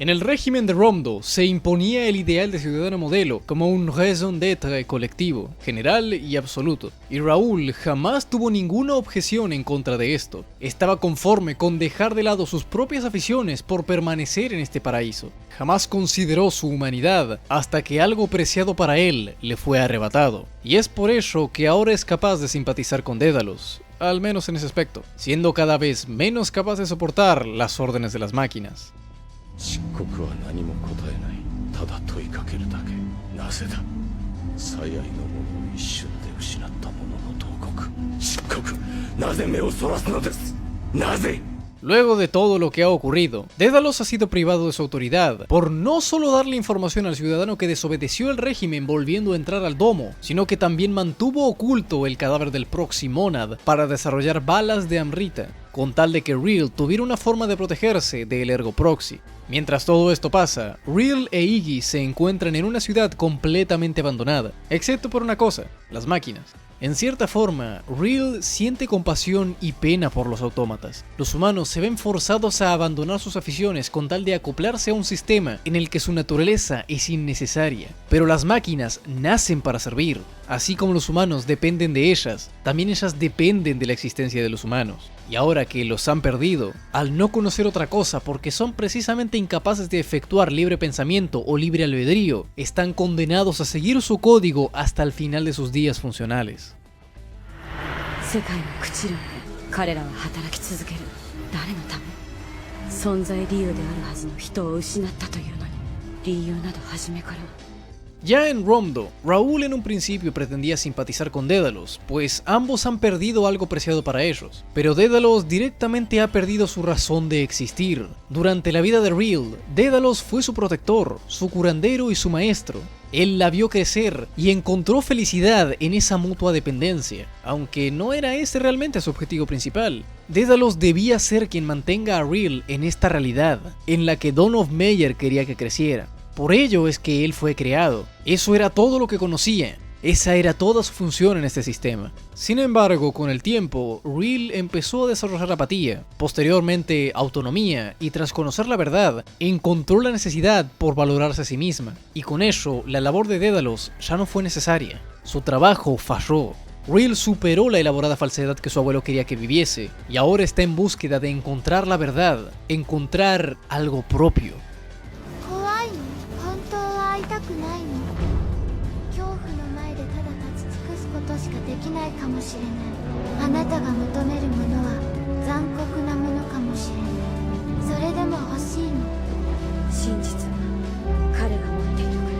En el régimen de Romdo se imponía el ideal de ciudadano modelo como un raison d'être colectivo, general y absoluto, y Raúl jamás tuvo ninguna objeción en contra de esto. Estaba conforme con dejar de lado sus propias aficiones por permanecer en este paraíso. Jamás consideró su humanidad hasta que algo preciado para él le fue arrebatado, y es por ello que ahora es capaz de simpatizar con Dédalos, al menos en ese aspecto, siendo cada vez menos capaz de soportar las órdenes de las máquinas. 漆黒は何も答えない。ただ問いかけるだけ。なぜだ。最愛のものを一瞬で失った者の慟哭。漆黒、なぜ目をそらすのです。なぜ。 Luego de todo lo que ha ocurrido, Dédalos ha sido privado de su autoridad por no solo darle información al ciudadano que desobedeció el régimen volviendo a entrar al domo, sino que también mantuvo oculto el cadáver del Proximónad para desarrollar balas de Amrita, con tal de que Real tuviera una forma de protegerse del Ergo Proxy. Mientras todo esto pasa, Real e Iggy se encuentran en una ciudad completamente abandonada, excepto por una cosa, las máquinas. En cierta forma, Real siente compasión y pena por los autómatas. Los humanos se ven forzados a abandonar sus aficiones con tal de acoplarse a un sistema en el que su naturaleza es innecesaria. Pero las máquinas nacen para servir. Así como los humanos dependen de ellas, también ellas dependen de la existencia de los humanos. Y ahora que los han perdido, al no conocer otra cosa porque son precisamente incapaces de efectuar libre pensamiento o libre albedrío, están condenados a seguir su código hasta el final de sus días funcionales. 世界の朽ちる彼らは働き続ける誰のため存在理由であるはずの人を失ったというのに理由など初めから Ya en Romdo, Raúl en un principio pretendía simpatizar con Dédalos, pues ambos han perdido algo preciado para ellos, pero Dédalos directamente ha perdido su razón de existir. Durante la vida de Real, Dédalos fue su protector, su curandero y su maestro. Él la vio crecer y encontró felicidad en esa mutua dependencia, aunque no era ese realmente su objetivo principal. Dédalos debía ser quien mantenga a Real en esta realidad, en la que Dawn of Meyer quería que creciera. Por ello es que él fue creado. Eso era todo lo que conocía. Esa era toda su función en este sistema. Sin embargo, con el tiempo, Real empezó a desarrollar apatía, posteriormente autonomía, y tras conocer la verdad, encontró la necesidad por valorarse a sí misma. Y con ello, la labor de Dédalos ya no fue necesaria. Su trabajo falló. Real superó la elaborada falsedad que su abuelo quería que viviese, y ahora está en búsqueda de encontrar la verdad, encontrar algo propio. 痛くないの恐怖の前でただ立ち尽くすことしかできないかもしれないあなたが求めるものは残酷なものかもしれないそれでも欲しいの真実は彼が持っているから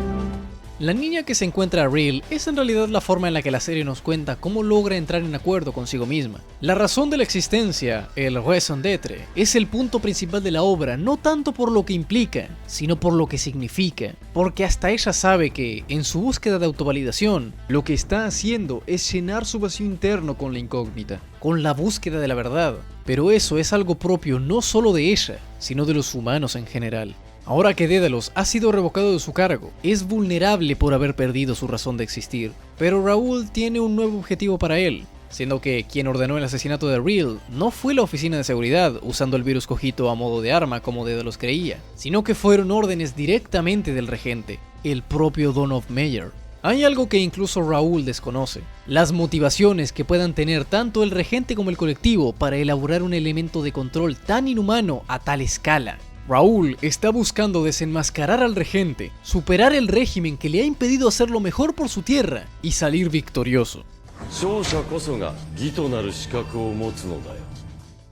La niña que se encuentra a Real es en realidad la forma en la que la serie nos cuenta cómo logra entrar en acuerdo consigo misma. La razón de la existencia, el raison d'être, es el punto principal de la obra, no tanto por lo que implica, sino por lo que significa. Porque hasta ella sabe que, en su búsqueda de autovalidación, lo que está haciendo es llenar su vacío interno con la incógnita, con la búsqueda de la verdad. Pero eso es algo propio no solo de ella, sino de los humanos en general. Ahora que Dédalos ha sido revocado de su cargo, es vulnerable por haber perdido su razón de existir, pero Raúl tiene un nuevo objetivo para él, siendo que quien ordenó el asesinato de Real no fue la oficina de seguridad usando el virus Cogito a modo de arma como Dédalos creía, sino que fueron órdenes directamente del regente, el propio Dawn of Meyer. Hay algo que incluso Raúl desconoce, las motivaciones que puedan tener tanto el regente como el colectivo para elaborar un elemento de control tan inhumano a tal escala. Raúl está buscando desenmascarar al regente, superar el régimen que le ha impedido hacer lo mejor por su tierra y salir victorioso.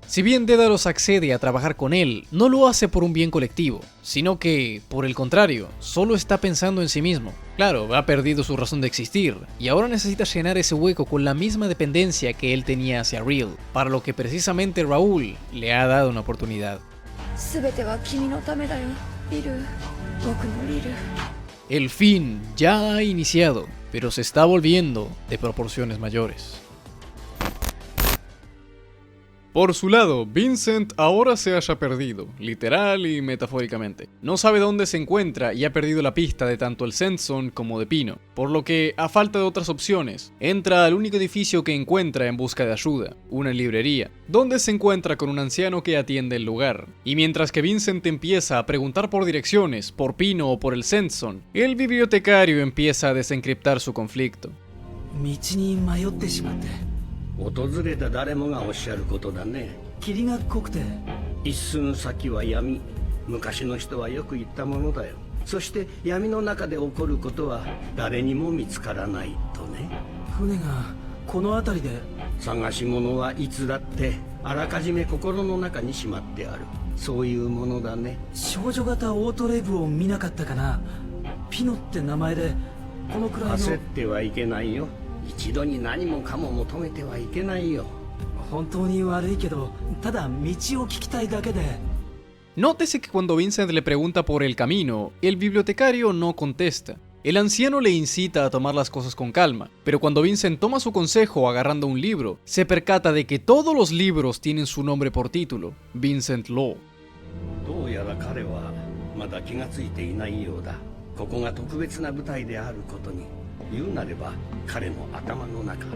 Si bien Dédalos accede a trabajar con él, no lo hace por un bien colectivo, sino que, por el contrario, solo está pensando en sí mismo. Claro, ha perdido su razón de existir, y ahora necesita llenar ese hueco con la misma dependencia que él tenía hacia Real, para lo que precisamente Raúl le ha dado una oportunidad. 全ては君のためだよ、リル。僕のリル。 El fin ya ha iniciado, pero se está volviendo de proporciones mayores. Por su lado, Vincent ahora se halla perdido, literal y metafóricamente. No sabe dónde se encuentra y ha perdido la pista de tanto el Sensson como de Pino, por lo que, a falta de otras opciones, entra al único edificio que encuentra en busca de ayuda, una librería, donde se encuentra con un anciano que atiende el lugar. Y mientras que Vincent empieza a preguntar por direcciones, por Pino o por el Sensson, el bibliotecario empieza a desencriptar su conflicto. 道に迷ってしまって。訪れた誰もがおっしゃることだね。霧が濃くて。一寸先は闇。昔の人はよく言ったものだよ。そして闇の中で起こることは誰にも見つからないとね。船がこの辺りで。探し物はいつだってあらかじめ心の中にしまってある。そういうものだね。少女型オートレイブを見なかったかな。ピノって名前でこのくらいの。焦ってはいけないよ。一度に何もかも求めてはいけないよ。本当に悪いけど、ただ道を聞きたいだけで。 Nótese que cuando Vincent le pregunta por el camino, el bibliotecario no contesta. El anciano le incita a tomar las cosas con calma, pero cuando Vincent toma su consejo agarrando un libro, se percata de que todos los libros tienen su nombre por título, Vincent Law. どうやら彼はまだ気がついていないようだ。ここが特別な舞台であることに。言うなれば彼の頭の中。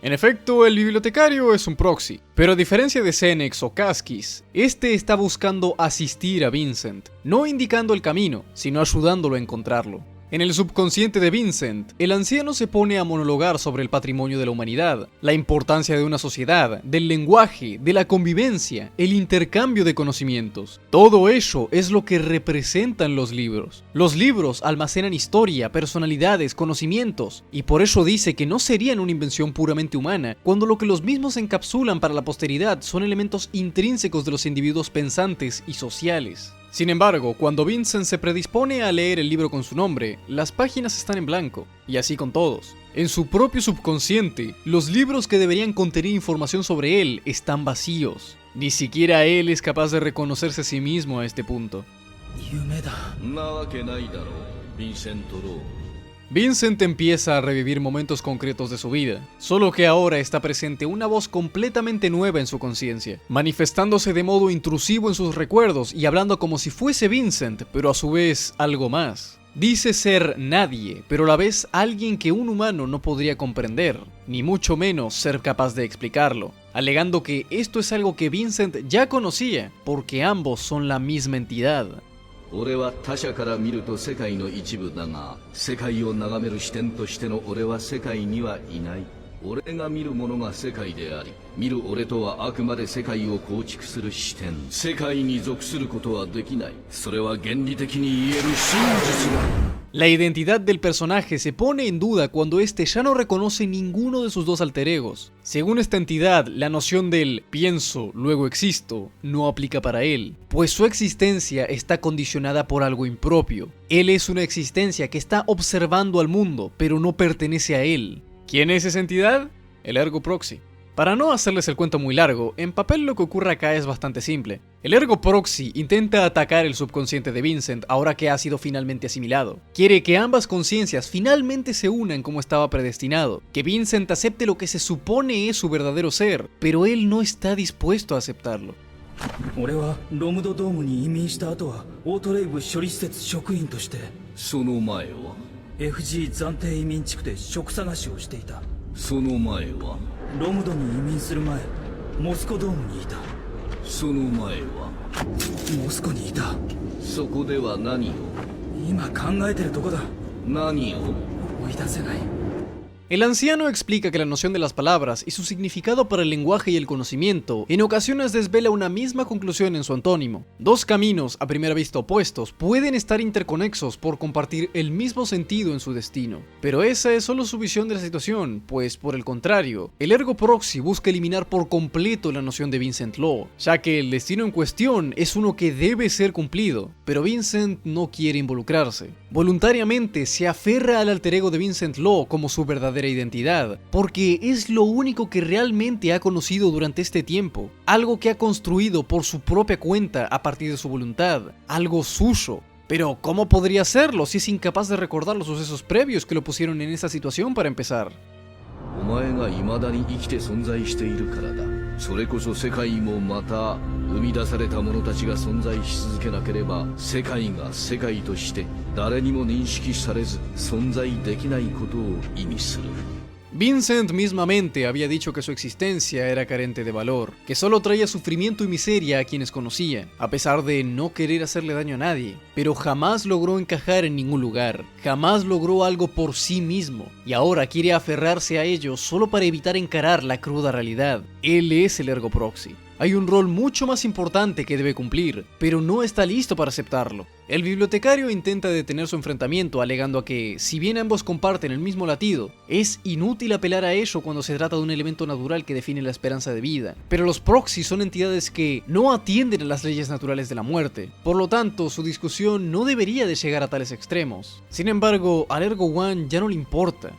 En efecto, el bibliotecario es un proxy, pero a diferencia de Senex o Casquis, este está buscando asistir a Vincent, no indicando el camino, sino ayudándolo a encontrarlo. En el subconsciente de Vincent, el anciano se pone a monologar sobre el patrimonio de la humanidad, la importancia de una sociedad, del lenguaje, de la convivencia, el intercambio de conocimientos. Todo ello es lo que representan los libros. Los libros almacenan historia, personalidades, conocimientos, y por ello dice que no serían una invención puramente humana, cuando lo que los mismos encapsulan para la posteridad son elementos intrínsecos de los individuos pensantes y sociales. Sin embargo, cuando Vincent se predispone a leer el libro con su nombre, las páginas están en blanco, y así con todos. En su propio subconsciente, los libros que deberían contener información sobre él están vacíos. Ni siquiera él es capaz de reconocerse a sí mismo a este punto. Vincent empieza a revivir momentos concretos de su vida, solo que ahora está presente una voz completamente nueva en su conciencia, manifestándose de modo intrusivo en sus recuerdos y hablando como si fuese Vincent, pero a su vez algo más. Dice ser nadie, pero a la vez alguien que un humano no podría comprender, ni mucho menos ser capaz de explicarlo, alegando que esto es algo que Vincent ya conocía, porque ambos son la misma entidad. 俺は他者から見ると世界の一部だが、世界を眺める視点としての俺は世界にはいない。俺が見るものが世界であり、見る俺とはあくまで世界を構築する視点。世界に属することはできない。それは原理的に言える真実だ。 La identidad del personaje se pone en duda cuando este ya no reconoce ninguno de sus dos alter egos. Según esta entidad, la noción del pienso, luego existo, no aplica para él, pues su existencia está condicionada por algo impropio. Él es una existencia que está observando al mundo, pero no pertenece a él. ¿Quién es esa entidad? El Ergo Proxy. Para no hacerles el cuento muy largo, en papel lo que ocurre acá es bastante simple. El Ergo Proxy intenta atacar el subconsciente de Vincent ahora que ha sido finalmente asimilado. Quiere que ambas conciencias finalmente se unan como estaba predestinado, que Vincent acepte lo que se supone es su verdadero ser, pero él no está dispuesto a aceptarlo. 俺はロムドドームに移民した後はオートレイブ処理施設職員としてその前は FG 暫定移民地区で職探しをしていた。その前は ロムドに移民する前、モスコドームにいた。その前は モスコにいた。そこでは何を 今考えてるとこだ。 何を 思い出せない。 El anciano explica que la noción de las palabras y su significado para el lenguaje y el conocimiento en ocasiones desvela una misma conclusión en su antónimo. Dos caminos, a primera vista opuestos, pueden estar interconexos por compartir el mismo sentido en su destino. Pero esa es solo su visión de la situación, pues por el contrario, el Ergo Proxy busca eliminar por completo la noción de Vincent Law, ya que el destino en cuestión es uno que debe ser cumplido, pero Vincent no quiere involucrarse. Voluntariamente se aferra al alter ego de Vincent Law como su verdadera verdadera identidad, porque es lo único que realmente ha conocido durante este tiempo, algo que ha construido por su propia cuenta a partir de su voluntad, algo suyo. Pero ¿cómo podría hacerlo si es incapaz de recordar los sucesos previos que lo pusieron en esa situación para empezar? お前が未だに生きて存在しているからだ。それこそ世界もまた生み出された者たちが存在し続けなければ世界が世界として誰にも認識されず存在できないことを意味する。 Vincent mismamente había dicho que su existencia era carente de valor, que solo traía sufrimiento y miseria a quienes conocía, a pesar de no querer hacerle daño a nadie, pero jamás logró encajar en ningún lugar, jamás logró algo por sí mismo, y ahora quiere aferrarse a ello solo para evitar encarar la cruda realidad. Él es el Ergo Proxy. Hay un rol mucho más importante que debe cumplir, pero no está listo para aceptarlo. El bibliotecario intenta detener su enfrentamiento alegando a que, si bien ambos comparten el mismo latido, es inútil apelar a ello cuando se trata de un elemento natural que define la esperanza de vida. Pero los proxies son entidades que no atienden a las leyes naturales de la muerte, por lo tanto su discusión no debería de llegar a tales extremos. Sin embargo, al Ergo One ya no le importa.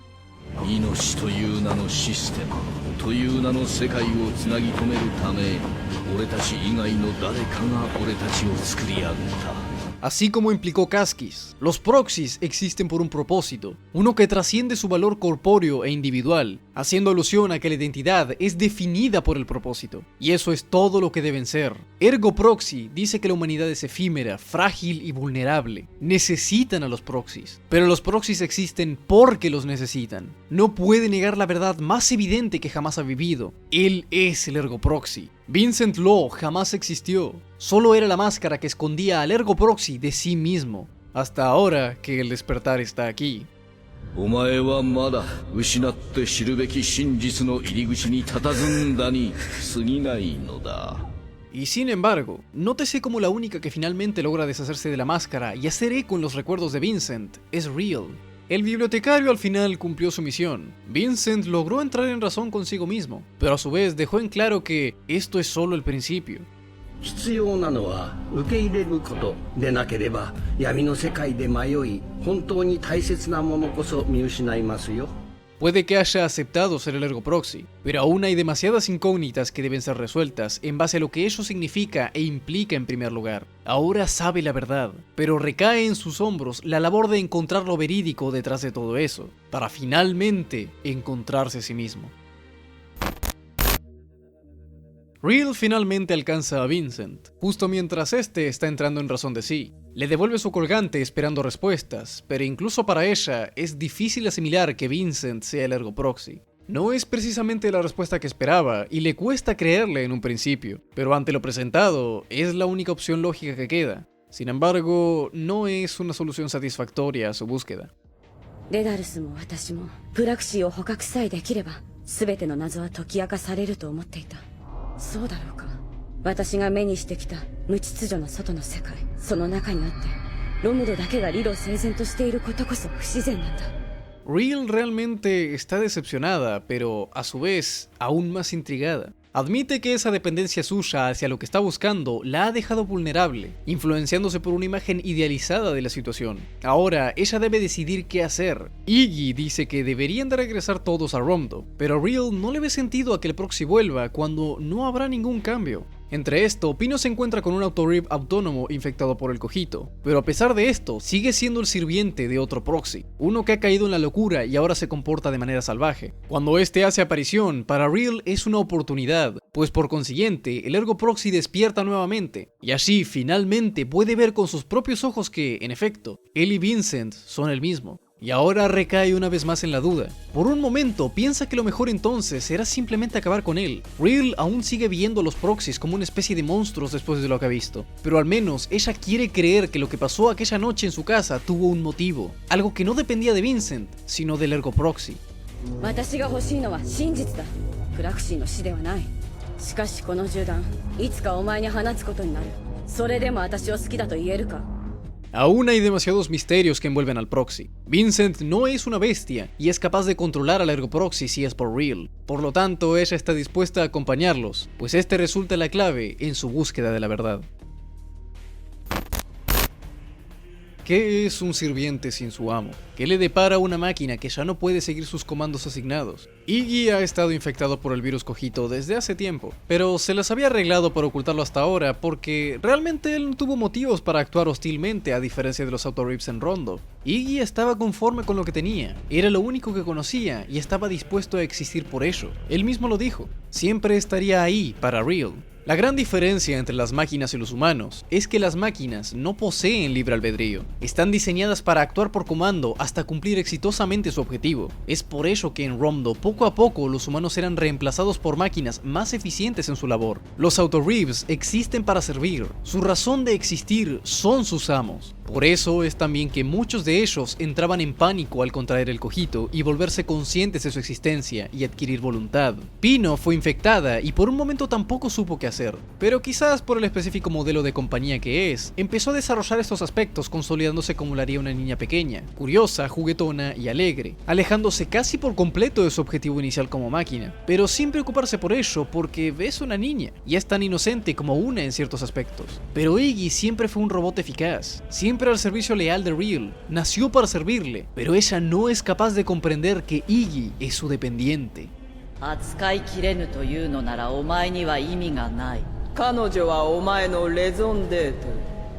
命という名のシステムという名の世界をつなぎ止めるため俺たち以外の誰かが俺たちを作り上げた。 Así como implicó Casquis, los proxies existen por un propósito, uno que trasciende su valor corpóreo e individual, haciendo alusión a que la identidad es definida por el propósito, y eso es todo lo que deben ser. Ergo Proxy dice que la humanidad es efímera, frágil y vulnerable. Necesitan a los proxies, pero los proxies existen porque los necesitan. No puede negar la verdad más evidente que jamás ha vivido. Él es el Ergo Proxy. Vincent Law jamás existió, solo era la máscara que escondía al Ergo Proxy de sí mismo, hasta ahora que el despertar está aquí. お前はまだ失って知るべき真実の入り口に佇んだに過ぎないのだ。 Y sin embargo, nótese como la única que finalmente logra deshacerse de la máscara y hacer eco en los recuerdos de Vincent es Real. El bibliotecario al final cumplió su misión. Vincent logró entrar en razón consigo mismo, pero a su vez dejó en claro que esto es solo el principio. 必要なのは受け入れることでなければ闇の世界で迷い本当に大切なものこそ見失いますよ。 Puede que haya aceptado ser el Ergo Proxy, pero aún hay demasiadas incógnitas que deben ser resueltas en base a lo que ello significa e implica en primer lugar. Ahora sabe la verdad, pero recae en sus hombros la labor de encontrar lo verídico detrás de todo eso, para finalmente encontrarse a sí mismo. Real finalmente alcanza a Vincent, justo mientras este está entrando en razón de sí. Le devuelve su colgante esperando respuestas, pero incluso para ella es difícil asimilar que Vincent sea el Ergo Proxy. No es precisamente la respuesta que esperaba y le cuesta creerle en un principio, pero ante lo presentado es la única opción lógica que queda. Sin embargo, no es una solución satisfactoria a su búsqueda. デダルスも私もプラクシーを捕獲さえできれば全ての謎は解き明かされると思っていた。そうだろうか。私が目にしてきた無秩序の外の世界、その中にあってロムドだけが理路整然としていることこそ不自然なんだ。 Real realmente está decepcionada, pero a su vez aún más intrigada. Admite que esa dependencia suya hacia lo que está buscando la ha dejado vulnerable, influenciándose por una imagen idealizada de la situación. Ahora, ella debe decidir qué hacer. Iggy dice que deberían de regresar todos a Romdo, pero Real no le ve sentido a que el proxy vuelva cuando no habrá ningún cambio. Entre esto, Pino se encuentra con un autorib autónomo infectado por el cojito, pero a pesar de esto, sigue siendo el sirviente de otro proxy, uno que ha caído en la locura y ahora se comporta de manera salvaje. Cuando este hace aparición, para Real es una oportunidad, pues por consiguiente, el Ergo Proxy despierta nuevamente, y así finalmente puede ver con sus propios ojos que, en efecto, él y Vincent son el mismo. Y ahora recae una vez más en la duda. Por un momento piensa que lo mejor entonces será simplemente acabar con él. Real aún sigue viendo a los proxies como una especie de monstruos después de lo que ha visto, pero al menos ella quiere creer que lo que pasó aquella noche en su casa tuvo un motivo, algo que no dependía de Vincent, sino del Ergo Proxy. 私が欲しいのは真実だ。クラクシーの死ではない。しかしこの銃弾、いつかお前に放つことになる。それでも私を好きだと言えるか。 Aún hay demasiados misterios que envuelven al proxy. Vincent no es una bestia y es capaz de controlar al Ergo Proxy si es por Real. Por lo tanto, ella está dispuesta a acompañarlos, pues este resulta la clave en su búsqueda de la verdad. ¿Qué es un sirviente sin su amo? ¿Qué le depara a una máquina que ya no puede seguir sus comandos asignados? Iggy ha estado infectado por el virus Cogito desde hace tiempo, pero se las había arreglado para ocultarlo hasta ahora porque realmente él no tuvo motivos para actuar hostilmente a diferencia de los Auto-Reeves en Rondo. Iggy estaba conforme con lo que tenía, era lo único que conocía y estaba dispuesto a existir por ello. Él mismo lo dijo, siempre estaría ahí para Real. La gran diferencia entre las máquinas y los humanos es que las máquinas no poseen libre albedrío, están diseñadas para actuar por comando hasta cumplir exitosamente su objetivo. Es por ello que en Rondo poco a poco los humanos eran reemplazados por máquinas más eficientes en su labor. Los Auto-Reeves existen para servir, su razón de existir son sus amos. Por eso es también que muchos de ellos entraban en pánico al contraer el Cogito y volverse conscientes de su existencia y adquirir voluntad. Pino fue infectada y por un momento tampoco supo qué hacer, pero quizás por el específico modelo de compañía que es, empezó a desarrollar estos aspectos consolidándose como lo haría una niña pequeña, curiosa, juguetona y alegre, alejándose casi por completo de su objetivo inicial como máquina, pero sin preocuparse por ello porque es una niña y es tan inocente como una en ciertos aspectos. Pero Iggy siempre fue un robot eficaz, siempre al servicio leal de Real, nació para servirle, pero ella no es capaz de comprender que Iggy es su dependiente. 扱いきれぬというのならお前には意味がない。彼女はお前のレゾンデート。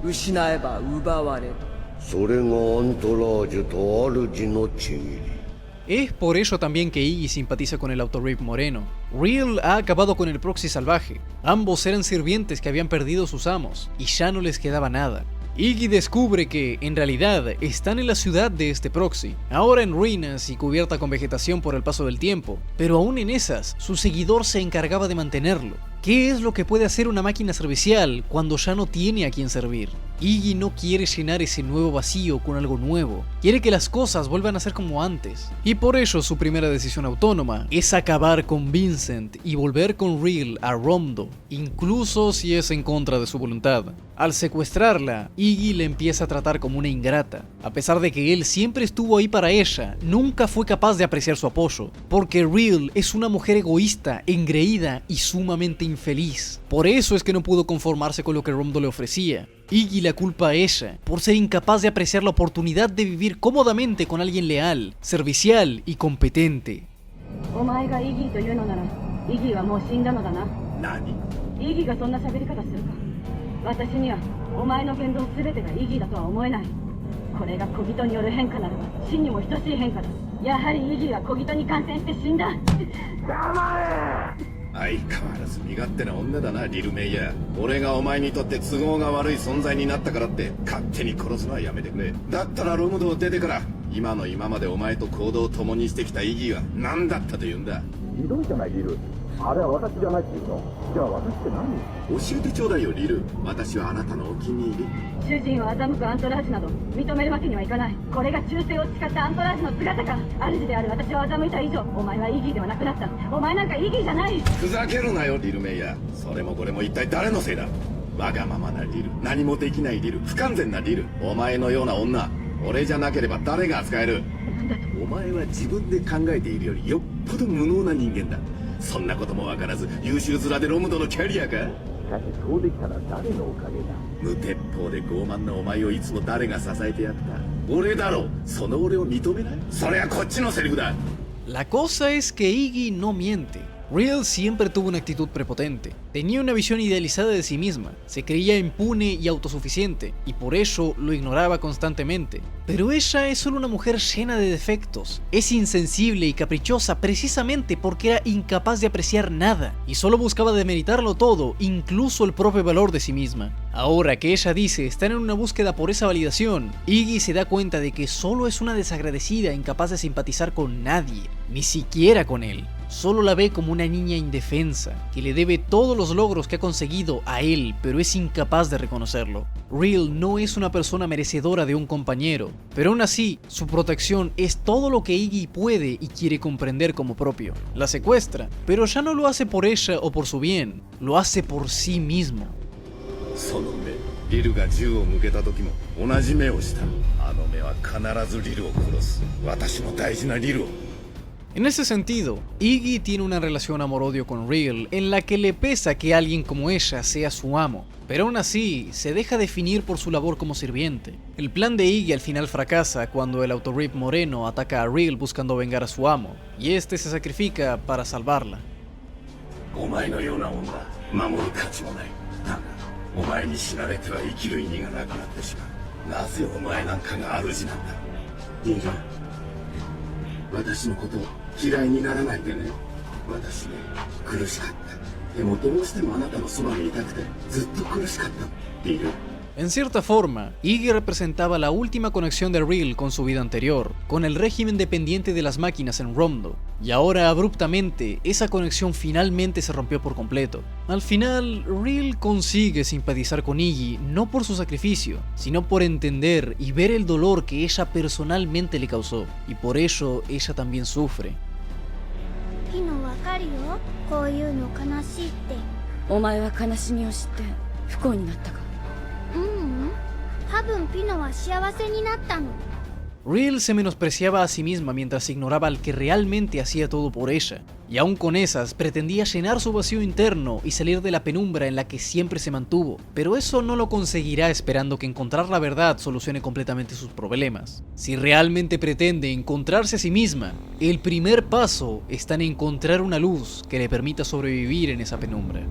失えば奪われる。それがアントラージュと主のちぎり。 Es por ello también que Iggy simpatiza con el Auto-Reeve moreno. Real ha acabado con el proxy salvaje. Ambos eran sirvientes que habían perdido sus amos, y ya no les quedaba nada. Iggy descubre que, en realidad, están en la ciudad de este proxy, ahora en ruinas y cubierta con vegetación por el paso del tiempo, pero aún en esas, su seguidor se encargaba de mantenerlo. ¿Qué es lo que puede hacer una máquina servicial cuando ya no tiene a quien servir? Iggy no quiere llenar ese nuevo vacío con algo nuevo, quiere que las cosas vuelvan a ser como antes. Y por ello su primera decisión autónoma es acabar con Vincent y volver con Real a Rondo, incluso si es en contra de su voluntad. Al secuestrarla, Iggy le empieza a tratar como una ingrata. A pesar de que él siempre estuvo ahí para ella, nunca fue capaz de apreciar su apoyo, porque Real es una mujer egoísta, engreída y sumamente infeliz. Por eso es que no pudo conformarse con lo que Rondo le ofrecía. Iggy la culpa a ella por ser incapaz de apreciar la oportunidad de vivir cómodamente con alguien leal, servicial y competente.相変わらず身勝手な女だな、リルメイヤー。俺がお前にとって都合が悪い存在になったからって勝手に殺すのはやめてくれ。だったらロムドを出てから今の今までお前と行動を共にしてきた意義は何だったと言うんだ。ひどいじゃないリル。あれは私じゃないっていうの。じゃあ私って何？教えてちょうだいよリル。私はあなたのお気に入り。主人を欺くアントラージュなど認めるわけにはいかない。これが忠誠を誓ったアントラージュの姿か。主である私を欺いた以上、お前はイギーではなくなった。お前なんかイギーじゃない。ふざけるなよリルメイヤー。それもこれも一体誰のせいだ。わがままなリル、何もできないリル、不完全なリル。お前のような女、俺じゃなければ誰が扱える。お前は自分で考えているよりよっぽど無能な人間だ。そんなこともわからず優秀面でロムドのキャリアか。しかしそうできたら誰のおかげだ。無鉄砲で傲慢なお前をいつも誰が支えてやった。俺だろ。その俺を認めない。それはこっちのセリフだ。La cosa es que Iggy no miente. Real siempre tuvo una actitud prepotente, tenía una visión idealizada de sí misma, se creía impune y autosuficiente, y por ello lo ignoraba constantemente. Pero ella es solo una mujer llena de defectos, es insensible y caprichosa precisamente porque era incapaz de apreciar nada, y solo buscaba demeritarlo todo, incluso el propio valor de sí misma. Ahora que ella dice estar en una búsqueda por esa validación, Iggy se da cuenta de que solo es una desagradecida incapaz de simpatizar con nadie, ni siquiera con él. Solo la ve como una niña indefensa, que le debe todos los logros que ha conseguido a él, pero es incapaz de reconocerlo. Real no es una persona merecedora de un compañero, pero aún así, su protección es todo lo que Iggy puede y quiere comprender como propio. La secuestra, pero ya no lo hace por ella o por su bien, lo hace por sí mismo. その目、リルが銃を向けた時も同じ目をした。あの目は必ずリルを殺す。私の大事なリルを。En ese sentido, Iggy tiene una relación amor-odio con Real en la que le pesa que alguien como ella sea su amo, pero aún así se deja definir por su labor como sirviente. El plan de Iggy al final fracasa cuando el Autorip moreno ataca a Real buscando vengar a su amo, y este se sacrifica para salvarla. お前のような女守る価値もない。だがお前に死なれては生きる意味がなくなってしまう。なぜお前なんかが主なんだ。いいか、私のことを嫌いにならないでね。私ね、苦しかった。でもどうしてもあなたのそばにいたくてずっと苦しかった。いいよ。 En cierta forma, Iggy representaba la última conexión de Real con su vida anterior, con el régimen dependiente de las máquinas en Romdo, y ahora abruptamente esa conexión finalmente se rompió por completo. Al final, Real consigue simpatizar con Iggy no por su sacrificio, sino por entender y ver el dolor que ella personalmente le causó, y por ello ella también sufre. ピノわかるよ、こういうの悲しいって。お前は悲しみを知って不幸になったか。多分ピノは幸せになったの。 Real se menospreciaba a sí misma mientras ignoraba al que realmente hacía todo por ella, y aún con esas pretendía llenar su vacío interno y salir de la penumbra en la que siempre se mantuvo, pero eso no lo conseguirá esperando que encontrar la verdad solucione completamente sus problemas. Si realmente pretende encontrarse a sí misma, el primer paso está en encontrar una luz que le permita sobrevivir en esa penumbra.